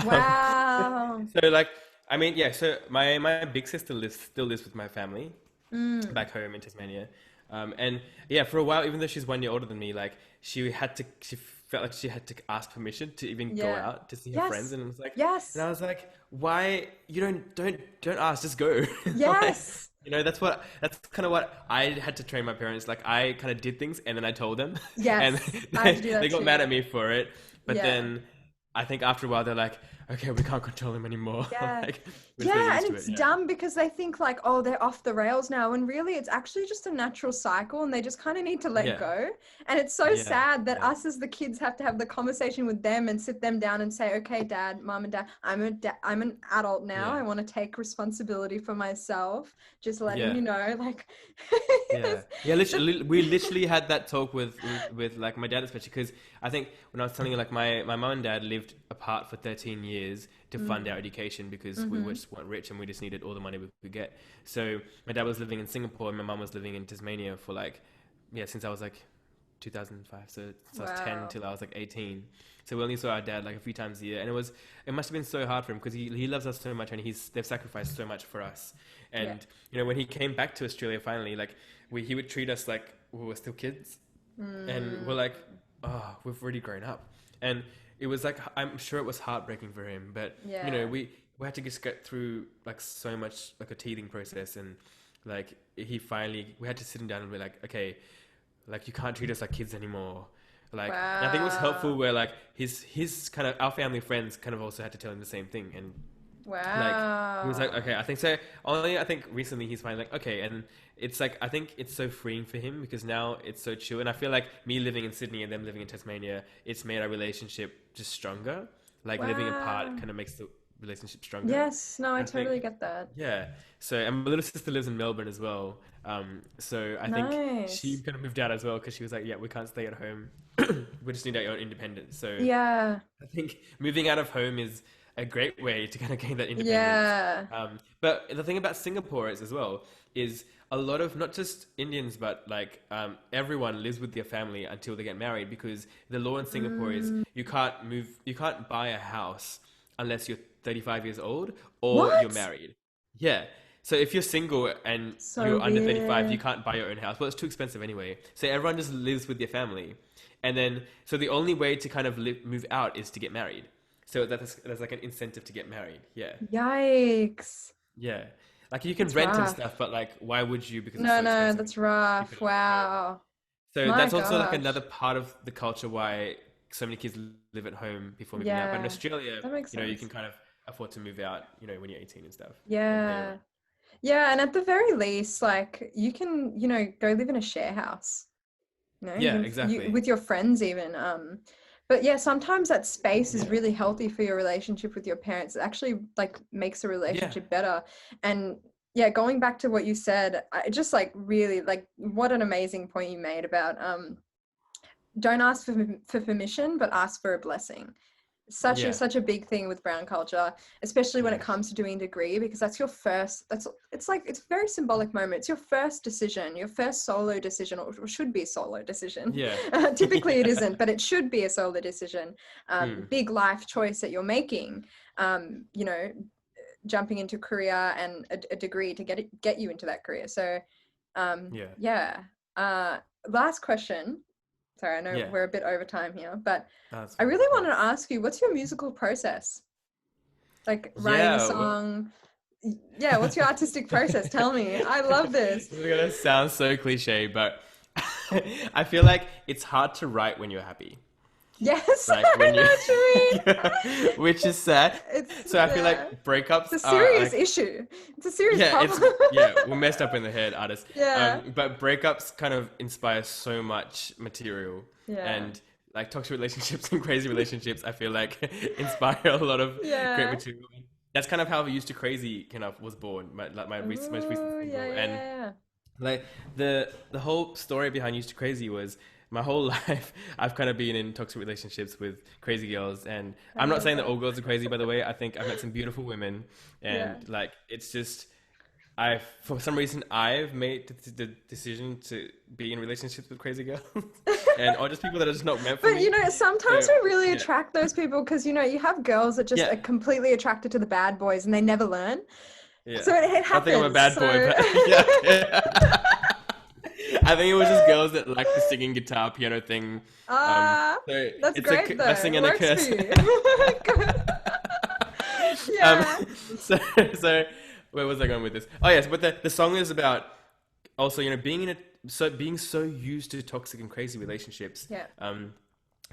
Speaker 2: Um,
Speaker 1: Wow.
Speaker 2: so like, I mean, yeah. So my big sister still lives with my family
Speaker 1: Mm.
Speaker 2: back home in Tasmania, and yeah, for a while, even though she's 1 year older than me, like she felt like she had to ask permission to even go
Speaker 1: Yeah.
Speaker 2: out to see her friends,
Speaker 1: Yes.
Speaker 2: and it was like, and
Speaker 1: Yes.
Speaker 2: I was like, why you don't ask, just go. Like,
Speaker 1: Yes.
Speaker 2: that's kind of what I had to train my parents. Like I kind of did things and then I told them, and
Speaker 1: Yes. I had to do
Speaker 2: they
Speaker 1: that
Speaker 2: got mad
Speaker 1: too.
Speaker 2: at me for it. But
Speaker 1: Yeah.
Speaker 2: then I think after a while they're like, okay, we can't control him anymore.
Speaker 1: Yeah.
Speaker 2: Like we're just getting
Speaker 1: Yeah, and
Speaker 2: used to it.
Speaker 1: it's
Speaker 2: Yeah,
Speaker 1: dumb because they think like, oh, they're off the rails now, and really it's actually just a natural cycle and they just kind of need to let
Speaker 2: yeah,
Speaker 1: go. And it's so
Speaker 2: yeah,
Speaker 1: sad that
Speaker 2: yeah,
Speaker 1: us as the kids have to have the conversation with them and sit them down and say, okay, dad, mom and dad, I'm an adult now.
Speaker 2: yeah,
Speaker 1: I want to take responsibility for myself. Just letting
Speaker 2: yeah.
Speaker 1: you know, like
Speaker 2: Yeah, yeah.
Speaker 1: the,
Speaker 2: Literally, we literally had that talk with like my dad, especially because I think when I was telling you, like my mom and dad lived apart for 13 years to fund our
Speaker 1: mm,
Speaker 2: education because we
Speaker 1: mm-hmm.
Speaker 2: just weren't rich and we just needed all the money we could get. So my dad was living in Singapore and my mom was living in Tasmania for like, yeah, since I was like 2005. So since I was 10
Speaker 1: Wow.
Speaker 2: till I was like 18. So we only saw our dad like a few times a year, and it must have been so hard for him because he loves us so much and they've sacrificed so much for us.
Speaker 1: Yeah.
Speaker 2: And when he came back to Australia finally, like he would treat us like we were still kids, and we're
Speaker 1: Mm,
Speaker 2: like, oh, we've already grown up, and it was like I'm sure it was heartbreaking for him, but
Speaker 1: yeah.
Speaker 2: we had to just get through like so much like a teething process, and like we had to sit him down and be like, okay, like you can't treat us like kids anymore. Like, and I think it was helpful
Speaker 1: Wow.
Speaker 2: where like his kind of our family friends kind of also had to tell him the same thing, and like he was like,
Speaker 1: Wow.
Speaker 2: okay, I think so. Only I think recently he's finally like, okay, and it's like I think it's so freeing for him because now it's so chill, and I feel like me living in Sydney and them living in Tasmania, it's made our relationship just stronger. Like living apart
Speaker 1: Wow.
Speaker 2: kind of makes the relationship stronger.
Speaker 1: Yes, no, I
Speaker 2: And I think
Speaker 1: totally get that.
Speaker 2: yeah. So and my little sister lives in Melbourne as well. So I think she
Speaker 1: Nice.
Speaker 2: kind of moved out as well because she was like, yeah, we can't stay at home. We just need our own independence. So
Speaker 1: Yeah.
Speaker 2: I think moving out of home is a great way to kind of gain that independence.
Speaker 1: Yeah.
Speaker 2: But the thing about Singapore is as well is a lot of not just Indians but like everyone lives with their family until they get married because the law in Singapore is
Speaker 1: Mm.
Speaker 2: you can't buy a house unless you're 35 years old or you're
Speaker 1: What?
Speaker 2: married. Yeah. So if you're single and
Speaker 1: So
Speaker 2: you're under 35, you
Speaker 1: weird.
Speaker 2: can't buy your own house. Well, it's too expensive anyway. So everyone just lives with their family. And then, so the only way to kind of move out is to get married. So that's like an incentive to get married. Yeah.
Speaker 1: Yikes.
Speaker 2: Yeah. Like you can
Speaker 1: That's
Speaker 2: rent and
Speaker 1: rough.
Speaker 2: stuff, but like, why would you? Because it's
Speaker 1: No,
Speaker 2: so
Speaker 1: no,
Speaker 2: expensive.
Speaker 1: that's
Speaker 2: You
Speaker 1: rough.
Speaker 2: could own a home.
Speaker 1: Wow.
Speaker 2: So
Speaker 1: My
Speaker 2: that's also like another
Speaker 1: gosh.
Speaker 2: part of the culture why so many kids live at home before moving out. But in
Speaker 1: Yeah,
Speaker 2: Australia,
Speaker 1: that makes
Speaker 2: you can
Speaker 1: sense.
Speaker 2: kind of afford to move out, when you're 18 and stuff and pay your rent.
Speaker 1: Yeah. Yeah, and at the very least, like you can, go live in a share house. You
Speaker 2: Yeah,
Speaker 1: can you
Speaker 2: exactly.
Speaker 1: with your friends even. But yeah, sometimes that space is
Speaker 2: Yeah.
Speaker 1: really healthy for your relationship with your parents. It actually like makes a
Speaker 2: Yeah.
Speaker 1: relationship better. And yeah, going back to what you said, I just like really like what an amazing point you made about don't ask for permission, but ask for a blessing. such a big thing with brown culture, especially when it comes to doing a degree, because that's your first, it's a very symbolic moment. It's your first decision, your first solo decision, or should be a solo decision. Typically it isn't, but it should be a solo decision. Big life choice that you're making, you know, jumping into career and a degree to get you into that career. So last question. Sorry, I know we're a bit over time here, but I really wanted to ask you, what's your musical process? Like writing a song? What's your artistic process? Tell me. I love this.
Speaker 2: It's going to sound so cliche, but I feel like it's hard to write when you're happy.
Speaker 1: Yes,
Speaker 2: like when
Speaker 1: I know what you mean.
Speaker 2: Which is sad. I feel like breakups
Speaker 1: it's a serious issue. It's a serious problem.
Speaker 2: We're messed up in the head, artists. But breakups kind of inspire so much material. And like toxic relationships and crazy relationships, I feel like inspire a lot of great material. That's kind of how Used to Crazy kind of was born. My most recent single. Like the whole story behind Used to Crazy was, my whole life, I've kind of been in toxic relationships with crazy girls, and I'm not saying that all girls are crazy, by the way. I think I've met some beautiful women, and like, it's just, for some reason, I've made the decision to be in relationships with crazy girls, or just people that are just not meant for me.
Speaker 1: But, you know, sometimes we really attract those people, because, you know, you have girls that just are completely attracted to the bad boys, and they never learn. So it happens.
Speaker 2: I think I'm a bad boy, but I think it was just girls that like the singing guitar piano thing.
Speaker 1: That's
Speaker 2: it's
Speaker 1: great, though.
Speaker 2: Blessing and a curse. So where was I going with this? Oh yes, but the song is about also, you know, being so used to toxic and crazy relationships.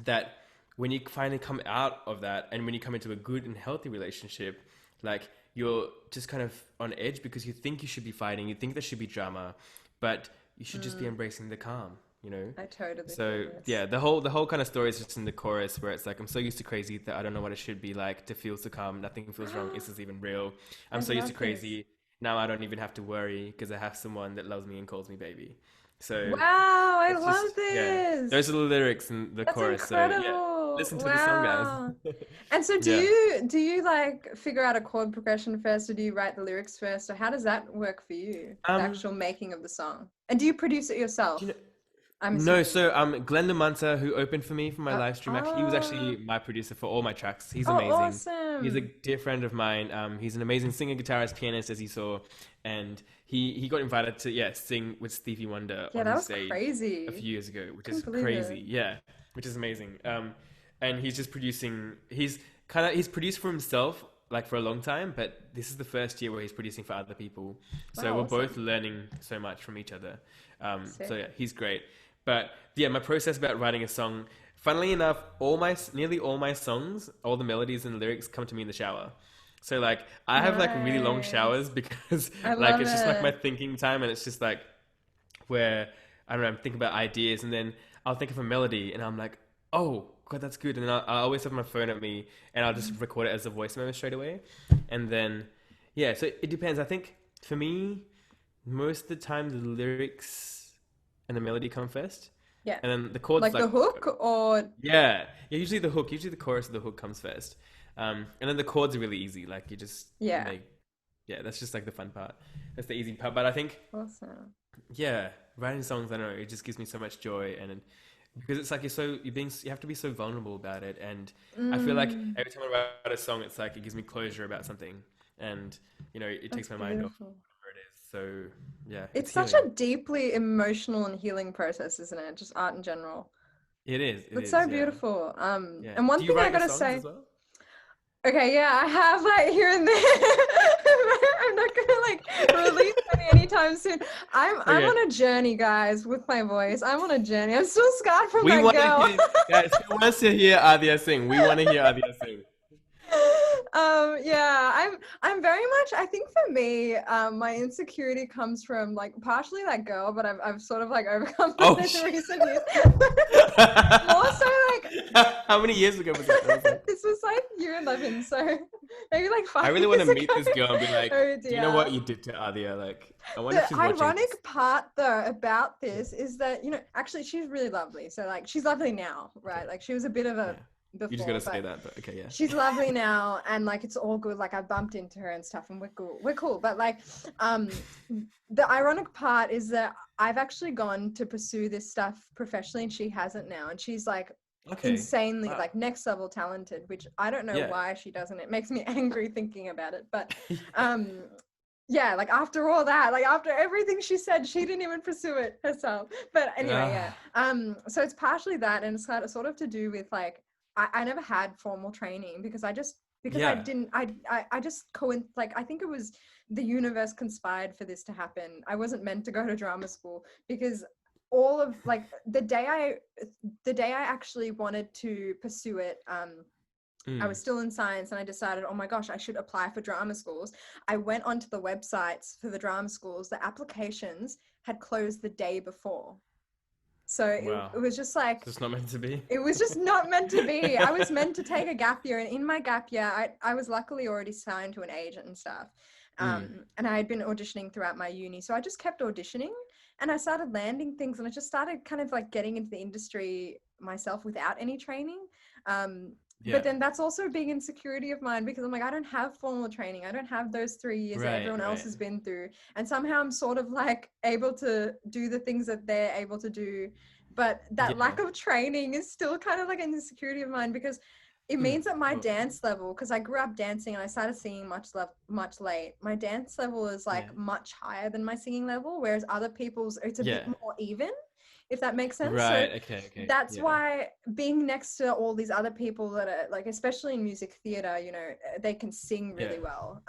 Speaker 2: That when you finally come out of that, and when you come into a good and healthy relationship, like, you're just kind of on edge because you think you should be fighting, you think there should be drama, but you should just be embracing the calm, you know?
Speaker 1: I totally
Speaker 2: So the whole kind of story is just in the chorus, where it's like, I'm so used to crazy that I don't know what it should be like to feel so calm. Nothing feels wrong. Is this even real? I'm so used to crazy. Now I don't even have to worry because I have someone that loves me and calls me baby. So
Speaker 1: wow, I love this.
Speaker 2: Those are the lyrics in the chorus.
Speaker 1: Incredible.
Speaker 2: So listen to the song, guys.
Speaker 1: And so do you like figure out a chord progression first, or do you write the lyrics first, or how does that work for you? The actual making of the song. And do you produce it yourself?
Speaker 2: No, so Glenn Lamunta, who opened for me for my live stream, actually, he was actually my producer for all my tracks. He's amazing.
Speaker 1: Awesome.
Speaker 2: He's a dear friend of mine. He's an amazing singer, guitarist, pianist, as you saw, and he got invited to sing with Stevie Wonder on the stage
Speaker 1: crazy.
Speaker 2: a few years ago, which is crazy. Which is amazing. And he's just producing. He's produced for himself like for a long time, but this is the first year where he's producing for other people. So we're both learning so much from each other. He's great. But my process about writing a song, funnily enough, nearly all my songs, all the melodies and lyrics come to me in the shower. So like, I have like really long showers because like, it's just like my thinking time, and it's just like where, I don't know, I'm thinking about ideas, and then I'll think of a melody and I'm like, oh God, that's good. And then I always have my phone at me, and I'll just record it as a voice memo straight away. And then, so it depends. I think for me, most of the time the lyrics and the melody come first. And then the chords,
Speaker 1: like the hook, or
Speaker 2: usually the hook, usually the chorus of the hook comes first. And then the chords are really easy. Like, you just that's just like the fun part. That's the easy part. But I think writing songs, I don't know, it just gives me so much joy, and because it's like you have to be so vulnerable about it, and I feel like every time I write a song, it's like it gives me closure about something, and you know, it takes my mind off whatever it is. So
Speaker 1: it's such a deeply emotional and healing process, isn't it? Just art in general.
Speaker 2: It is.
Speaker 1: It's so beautiful. And one thing I gotta say.
Speaker 2: Well?
Speaker 1: Okay, I have like here and there. I'm not gonna like release anytime soon. I'm on a journey, guys, with my voice. I'm on a journey. I'm still scarred from that girl.
Speaker 2: Guys, who wants to hear Adhya sing? We want to hear Adhya sing.
Speaker 1: I'm very much, I think for me, my insecurity comes from like partially that girl, but I've sort of like overcome this in recent years. More so like
Speaker 2: how many years ago was that?
Speaker 1: This was like year 11, so maybe like 5 years ago.
Speaker 2: I really want to meet this girl and be like, do you know what you did to Adhya? Like, I wonder if she's watching.
Speaker 1: The ironic part though about this is that, you know, actually she's really lovely. So like, she's lovely now, right? Like, she was a bit of a
Speaker 2: You just got
Speaker 1: before,
Speaker 2: to say
Speaker 1: but
Speaker 2: that, but okay, yeah.
Speaker 1: she's lovely now, and like it's all good. Like I bumped into her and stuff, and we're cool. But like, um, the ironic part is that I've actually gone to pursue this stuff professionally, and she hasn't now, and she's like
Speaker 2: Okay.
Speaker 1: insanely
Speaker 2: Wow.
Speaker 1: like next level talented, which I don't know
Speaker 2: Yeah.
Speaker 1: why she doesn't. It makes me angry thinking about it, but um yeah, like after all that, like after everything she said, she didn't even pursue it herself. But anyway, yeah.
Speaker 2: Ah,
Speaker 1: So it's partially that, and it's sort of to do with like I never had formal training because I
Speaker 2: yeah.
Speaker 1: didn't I just like I think it was the universe conspired for this to happen. I wasn't meant to go to drama school because all of like the day I actually wanted to pursue it, I
Speaker 2: Mm.
Speaker 1: was still in science and I decided, oh my gosh, I should apply for drama schools. I went onto the websites for the drama schools. The applications had closed the day before. So
Speaker 2: Wow.
Speaker 1: it was just like,
Speaker 2: So it's not meant to be.
Speaker 1: it was just not meant to be. I was meant to take a gap year. And in my gap year, I was luckily already signed to an agent and stuff.
Speaker 2: Mm.
Speaker 1: And I had been auditioning throughout my uni. So I just kept auditioning and I started landing things and I just started kind of like getting into the industry myself without any training. But
Speaker 2: Yeah.
Speaker 1: then that's also being insecurity of mine because I'm like, I don't have formal training. I don't have those 3 years that
Speaker 2: Right,
Speaker 1: everyone else
Speaker 2: right.
Speaker 1: has been through. And somehow I'm sort of like able to do the things that they're able to do. But that
Speaker 2: Yeah.
Speaker 1: lack of training is still kind of like an insecurity of mine because it
Speaker 2: Mm.
Speaker 1: means that my
Speaker 2: Well,
Speaker 1: dance level, because I grew up dancing and I started singing much late, my dance level is
Speaker 2: yeah.
Speaker 1: like much higher than my singing level, whereas other people's, it's a bit
Speaker 2: Yeah.
Speaker 1: more even, if that makes sense. So
Speaker 2: Right. Okay. Okay.
Speaker 1: that's
Speaker 2: Yeah.
Speaker 1: why being next to all these other people that are like, especially in music theater, you know, they can sing
Speaker 2: Yeah.
Speaker 1: really well.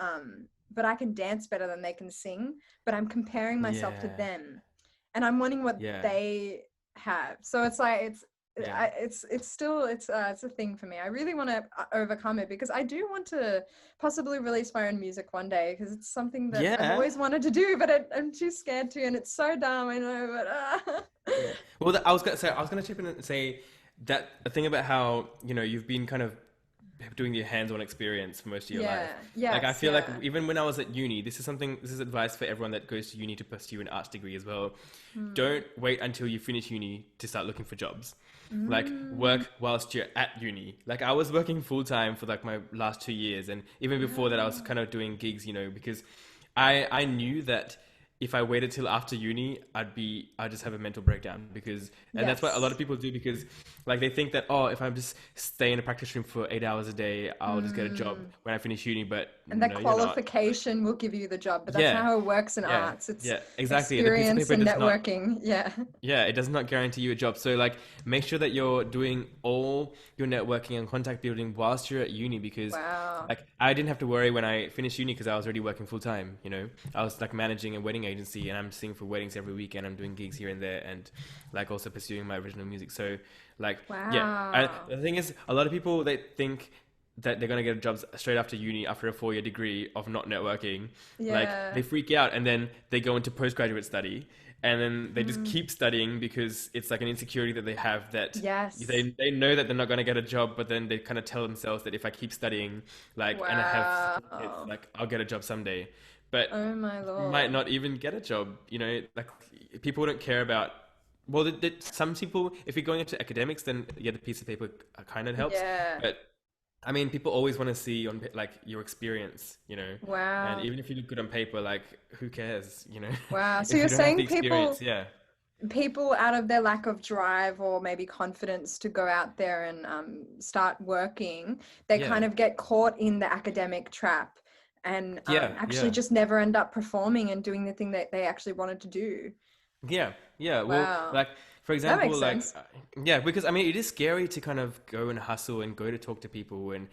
Speaker 1: But I can dance better than they can sing, but I'm comparing myself to
Speaker 2: Yeah.
Speaker 1: them and I'm wanting what
Speaker 2: Yeah.
Speaker 1: they have. So it's like,
Speaker 2: Yeah.
Speaker 1: it's still it's a thing for me. I really want to overcome it because I do want to possibly release my own music one day because it's something that I've
Speaker 2: Yeah.
Speaker 1: always wanted to do, but I'm too scared to, and it's so dumb. I know, but
Speaker 2: Yeah. Well, I was gonna chip in and say that a thing about how you've been kind of doing your hands-on experience for most of your
Speaker 1: yeah,
Speaker 2: life. Like I
Speaker 1: yes,
Speaker 2: feel like
Speaker 1: yeah.
Speaker 2: even when I was at uni, this is advice for everyone that goes to uni to pursue an arts degree as well.
Speaker 1: Hmm.
Speaker 2: Don't wait until you finish uni to start looking for jobs. Like
Speaker 1: Mm.
Speaker 2: work whilst you're at uni. Like I was working full time for like my last 2 years, and even before that, I was
Speaker 1: Wow.
Speaker 2: kind of doing gigs. Because I knew that if I waited till after uni, I'd just have a mental breakdown and that's what a lot of
Speaker 1: Yes.
Speaker 2: people do because like they think that, oh, if I'm just stay in a practice room for 8 hours a day, I'll just get a job
Speaker 1: Mm.
Speaker 2: when I finish uni. But
Speaker 1: And that
Speaker 2: no, you're not.
Speaker 1: qualification will give you the job, but that's not
Speaker 2: Yeah,
Speaker 1: how it works in
Speaker 2: yeah,
Speaker 1: arts. It's
Speaker 2: yeah, exactly. The piece of
Speaker 1: experience
Speaker 2: paper
Speaker 1: and
Speaker 2: does not.
Speaker 1: networking. Yeah.
Speaker 2: Yeah, it does not guarantee you a job. So like make sure that you're doing all your networking and contact building whilst you're at uni because
Speaker 1: Wow.
Speaker 2: like I didn't have to worry when I finished uni because I was already working full time. I was like managing a wedding agency and I'm singing for weddings every weekend. I'm doing gigs here and there and like also pursuing my original music. So like yeah,
Speaker 1: Wow.
Speaker 2: the thing is a lot of people they think that they're gonna get jobs straight after uni after a 4 year degree of not networking. Like
Speaker 1: Yeah.
Speaker 2: they freak out and then they go into postgraduate study and then they just
Speaker 1: Mm.
Speaker 2: keep studying because it's like an insecurity that they have that
Speaker 1: Yes.
Speaker 2: they know that they're not going to get a job, but then they kind of tell themselves that if I keep studying, like, and I have certificates,
Speaker 1: Wow.
Speaker 2: like, I'll get a job someday. But
Speaker 1: Oh my
Speaker 2: you might
Speaker 1: Lord.
Speaker 2: not even get a job. Like people don't care about. Well, some people, if you're going into academics, then yeah, the piece of paper kind of helps.
Speaker 1: Yeah.
Speaker 2: But I mean, people always want to see on like your experience. And
Speaker 1: Wow.
Speaker 2: even if you look good on paper, like who cares?
Speaker 1: Wow. So
Speaker 2: If
Speaker 1: you're
Speaker 2: you don't have the
Speaker 1: saying
Speaker 2: experience, yeah.
Speaker 1: people out of their lack of drive or maybe confidence to go out there and start working, they
Speaker 2: Yeah.
Speaker 1: kind of get caught in the academic trap and
Speaker 2: Yeah,
Speaker 1: actually
Speaker 2: yeah,
Speaker 1: just never end up performing and doing the thing that they actually wanted to do.
Speaker 2: yeah, yeah. Well,
Speaker 1: Wow.
Speaker 2: like for
Speaker 1: That
Speaker 2: example,
Speaker 1: makes
Speaker 2: like
Speaker 1: sense.
Speaker 2: yeah, because I mean, it is scary to kind of go and hustle and go to talk to people and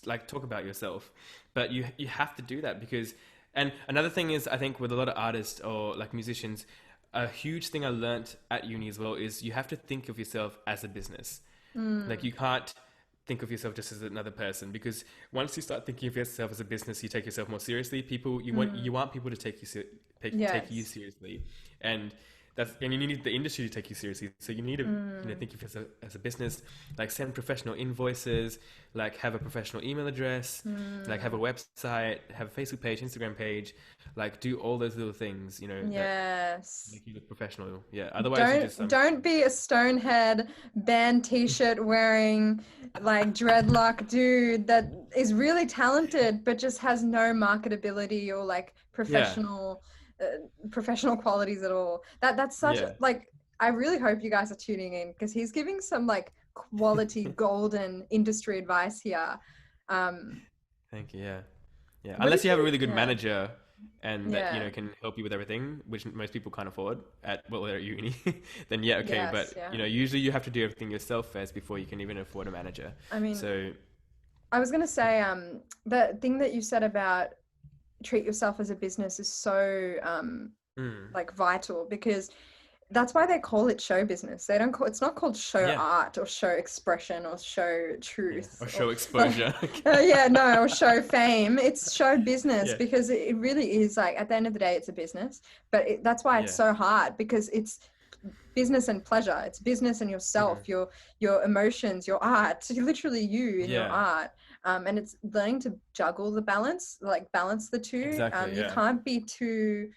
Speaker 2: like talk about yourself, but you have to do that because. And another thing is, I think with a lot of artists or like musicians, a huge thing I learnt at uni as well is you have to think of yourself as a business. Like
Speaker 1: Mm.
Speaker 2: you can't think of yourself just as another person because once you start thinking of yourself as a business, you take yourself more seriously. People you want
Speaker 1: Mm.
Speaker 2: you want people to take you
Speaker 1: Yes.
Speaker 2: seriously, and and you need the industry to take you seriously. So you need to, think of it as a business, like send professional invoices, like have a professional email address, like have a website, have a Facebook page, Instagram page, like do all those little things, that
Speaker 1: Yes.
Speaker 2: make you look professional. Yeah. Otherwise, you just
Speaker 1: Don't be a stonehead band t-shirt wearing like dreadlock dude that is really talented but just has no marketability or like
Speaker 2: yeah,
Speaker 1: professional qualities at all. That's such
Speaker 2: yeah.
Speaker 1: like I really hope you guys are tuning in because he's giving some like quality golden industry advice here.
Speaker 2: Thank you. Yeah. Yeah.
Speaker 1: What do
Speaker 2: Unless
Speaker 1: you
Speaker 2: you have a
Speaker 1: think?
Speaker 2: really good
Speaker 1: Yeah.
Speaker 2: manager and that,
Speaker 1: Yeah.
Speaker 2: can help you with everything, which most people can't afford they're at uni, then yeah, okay.
Speaker 1: Yes,
Speaker 2: But,
Speaker 1: yeah.
Speaker 2: usually you have to do everything yourself first before you can even afford a manager.
Speaker 1: I mean,
Speaker 2: So,
Speaker 1: I was gonna say, the thing that you said about treat yourself as a business is so
Speaker 2: mm,
Speaker 1: like vital because that's why they call it show business. They don't call it's not called show
Speaker 2: yeah.
Speaker 1: art or show expression or show
Speaker 2: Yeah.
Speaker 1: truth
Speaker 2: Or
Speaker 1: or
Speaker 2: show
Speaker 1: like
Speaker 2: exposure.
Speaker 1: yeah, no, or show fame. It's show business
Speaker 2: Yeah.
Speaker 1: because it really is like at the end of the day it's a business. But that's why it's
Speaker 2: Yeah.
Speaker 1: so hard because it's business and pleasure. It's business and
Speaker 2: Mm,
Speaker 1: yourself, your emotions, your art, literally you and your
Speaker 2: yeah.
Speaker 1: art. And it's learning to juggle the balance, like balance the two.
Speaker 2: Exactly.
Speaker 1: You
Speaker 2: Yeah.
Speaker 1: can't be too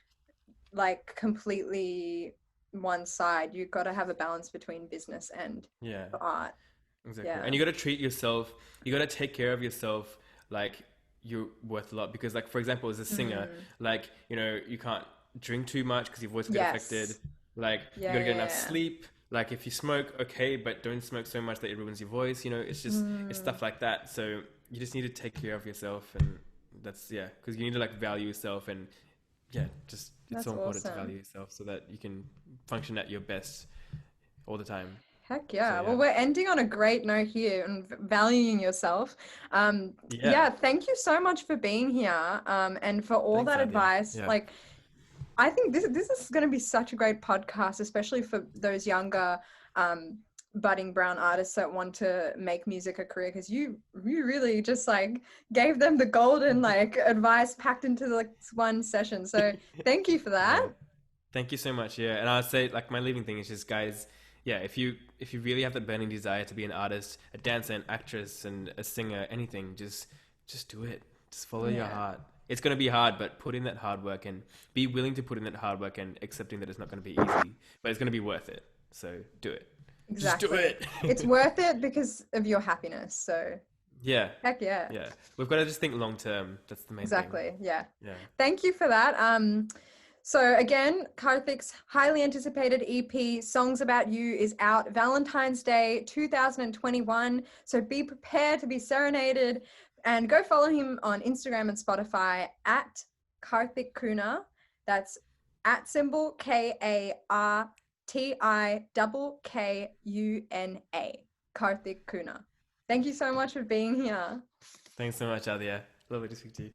Speaker 1: like completely one side. You've got to have a balance between business and
Speaker 2: Yeah.
Speaker 1: the art.
Speaker 2: Exactly.
Speaker 1: Yeah.
Speaker 2: And you got to treat yourself, you got to take care of yourself like you're worth a lot. Because, like, for example, as a singer,
Speaker 1: Mm.
Speaker 2: like, you can't drink too much because your voice will get affected.
Speaker 1: Yes.
Speaker 2: Like, you
Speaker 1: Yeah,
Speaker 2: got to get
Speaker 1: yeah,
Speaker 2: enough
Speaker 1: yeah.
Speaker 2: sleep. Like, if you smoke, okay, but don't smoke so much that it ruins your voice. It's
Speaker 1: Mm.
Speaker 2: stuff like that. So you just need to take care of yourself. And yeah, because you need to, like, value yourself. And yeah, just it's so
Speaker 1: That's
Speaker 2: important to value
Speaker 1: awesome.
Speaker 2: yourself so that you can function at your best all the time.
Speaker 1: Heck
Speaker 2: So,
Speaker 1: yeah. Well,
Speaker 2: yeah.
Speaker 1: we're ending on a great note here and valuing yourself.
Speaker 2: Yeah.
Speaker 1: Yeah, thank you so much for being here. And for all
Speaker 2: Thanks,
Speaker 1: that
Speaker 2: Adia.
Speaker 1: advice.
Speaker 2: Yeah.
Speaker 1: Like, I think this is going to be such a great podcast, especially for those younger budding brown artists that want to make music a career. Because you really just like gave them the golden like advice packed into like one session. So thank you for that.
Speaker 2: Yeah. Thank you so much. Yeah. And I'll say, like, my leaving thing is just, guys, yeah, if you really have that burning desire to be an artist, a dancer, an actress, and a singer, anything, just do it. Just follow your
Speaker 1: Yeah,
Speaker 2: heart. It's gonna be hard, but put in that hard work and be willing to put in that hard work and accepting that it's not gonna be easy, but it's gonna be worth it. So do it. Just do
Speaker 1: exactly.
Speaker 2: it.
Speaker 1: It's worth it because of your happiness. So
Speaker 2: Yeah.
Speaker 1: heck yeah.
Speaker 2: Yeah. We've got to just think long term. That's the main thing.
Speaker 1: Exactly. Yeah.
Speaker 2: Yeah.
Speaker 1: Thank you for that. So again, Kartik's highly anticipated EP, Songs About You, is out Valentine's Day 2021. So be prepared to be serenaded and go follow him on Instagram and Spotify at Kartik Kuna. That's at symbol KartikKuna. Kartik Kuna. Thank you so much for being here.
Speaker 2: Thanks so much, Adia. Lovely to speak to you.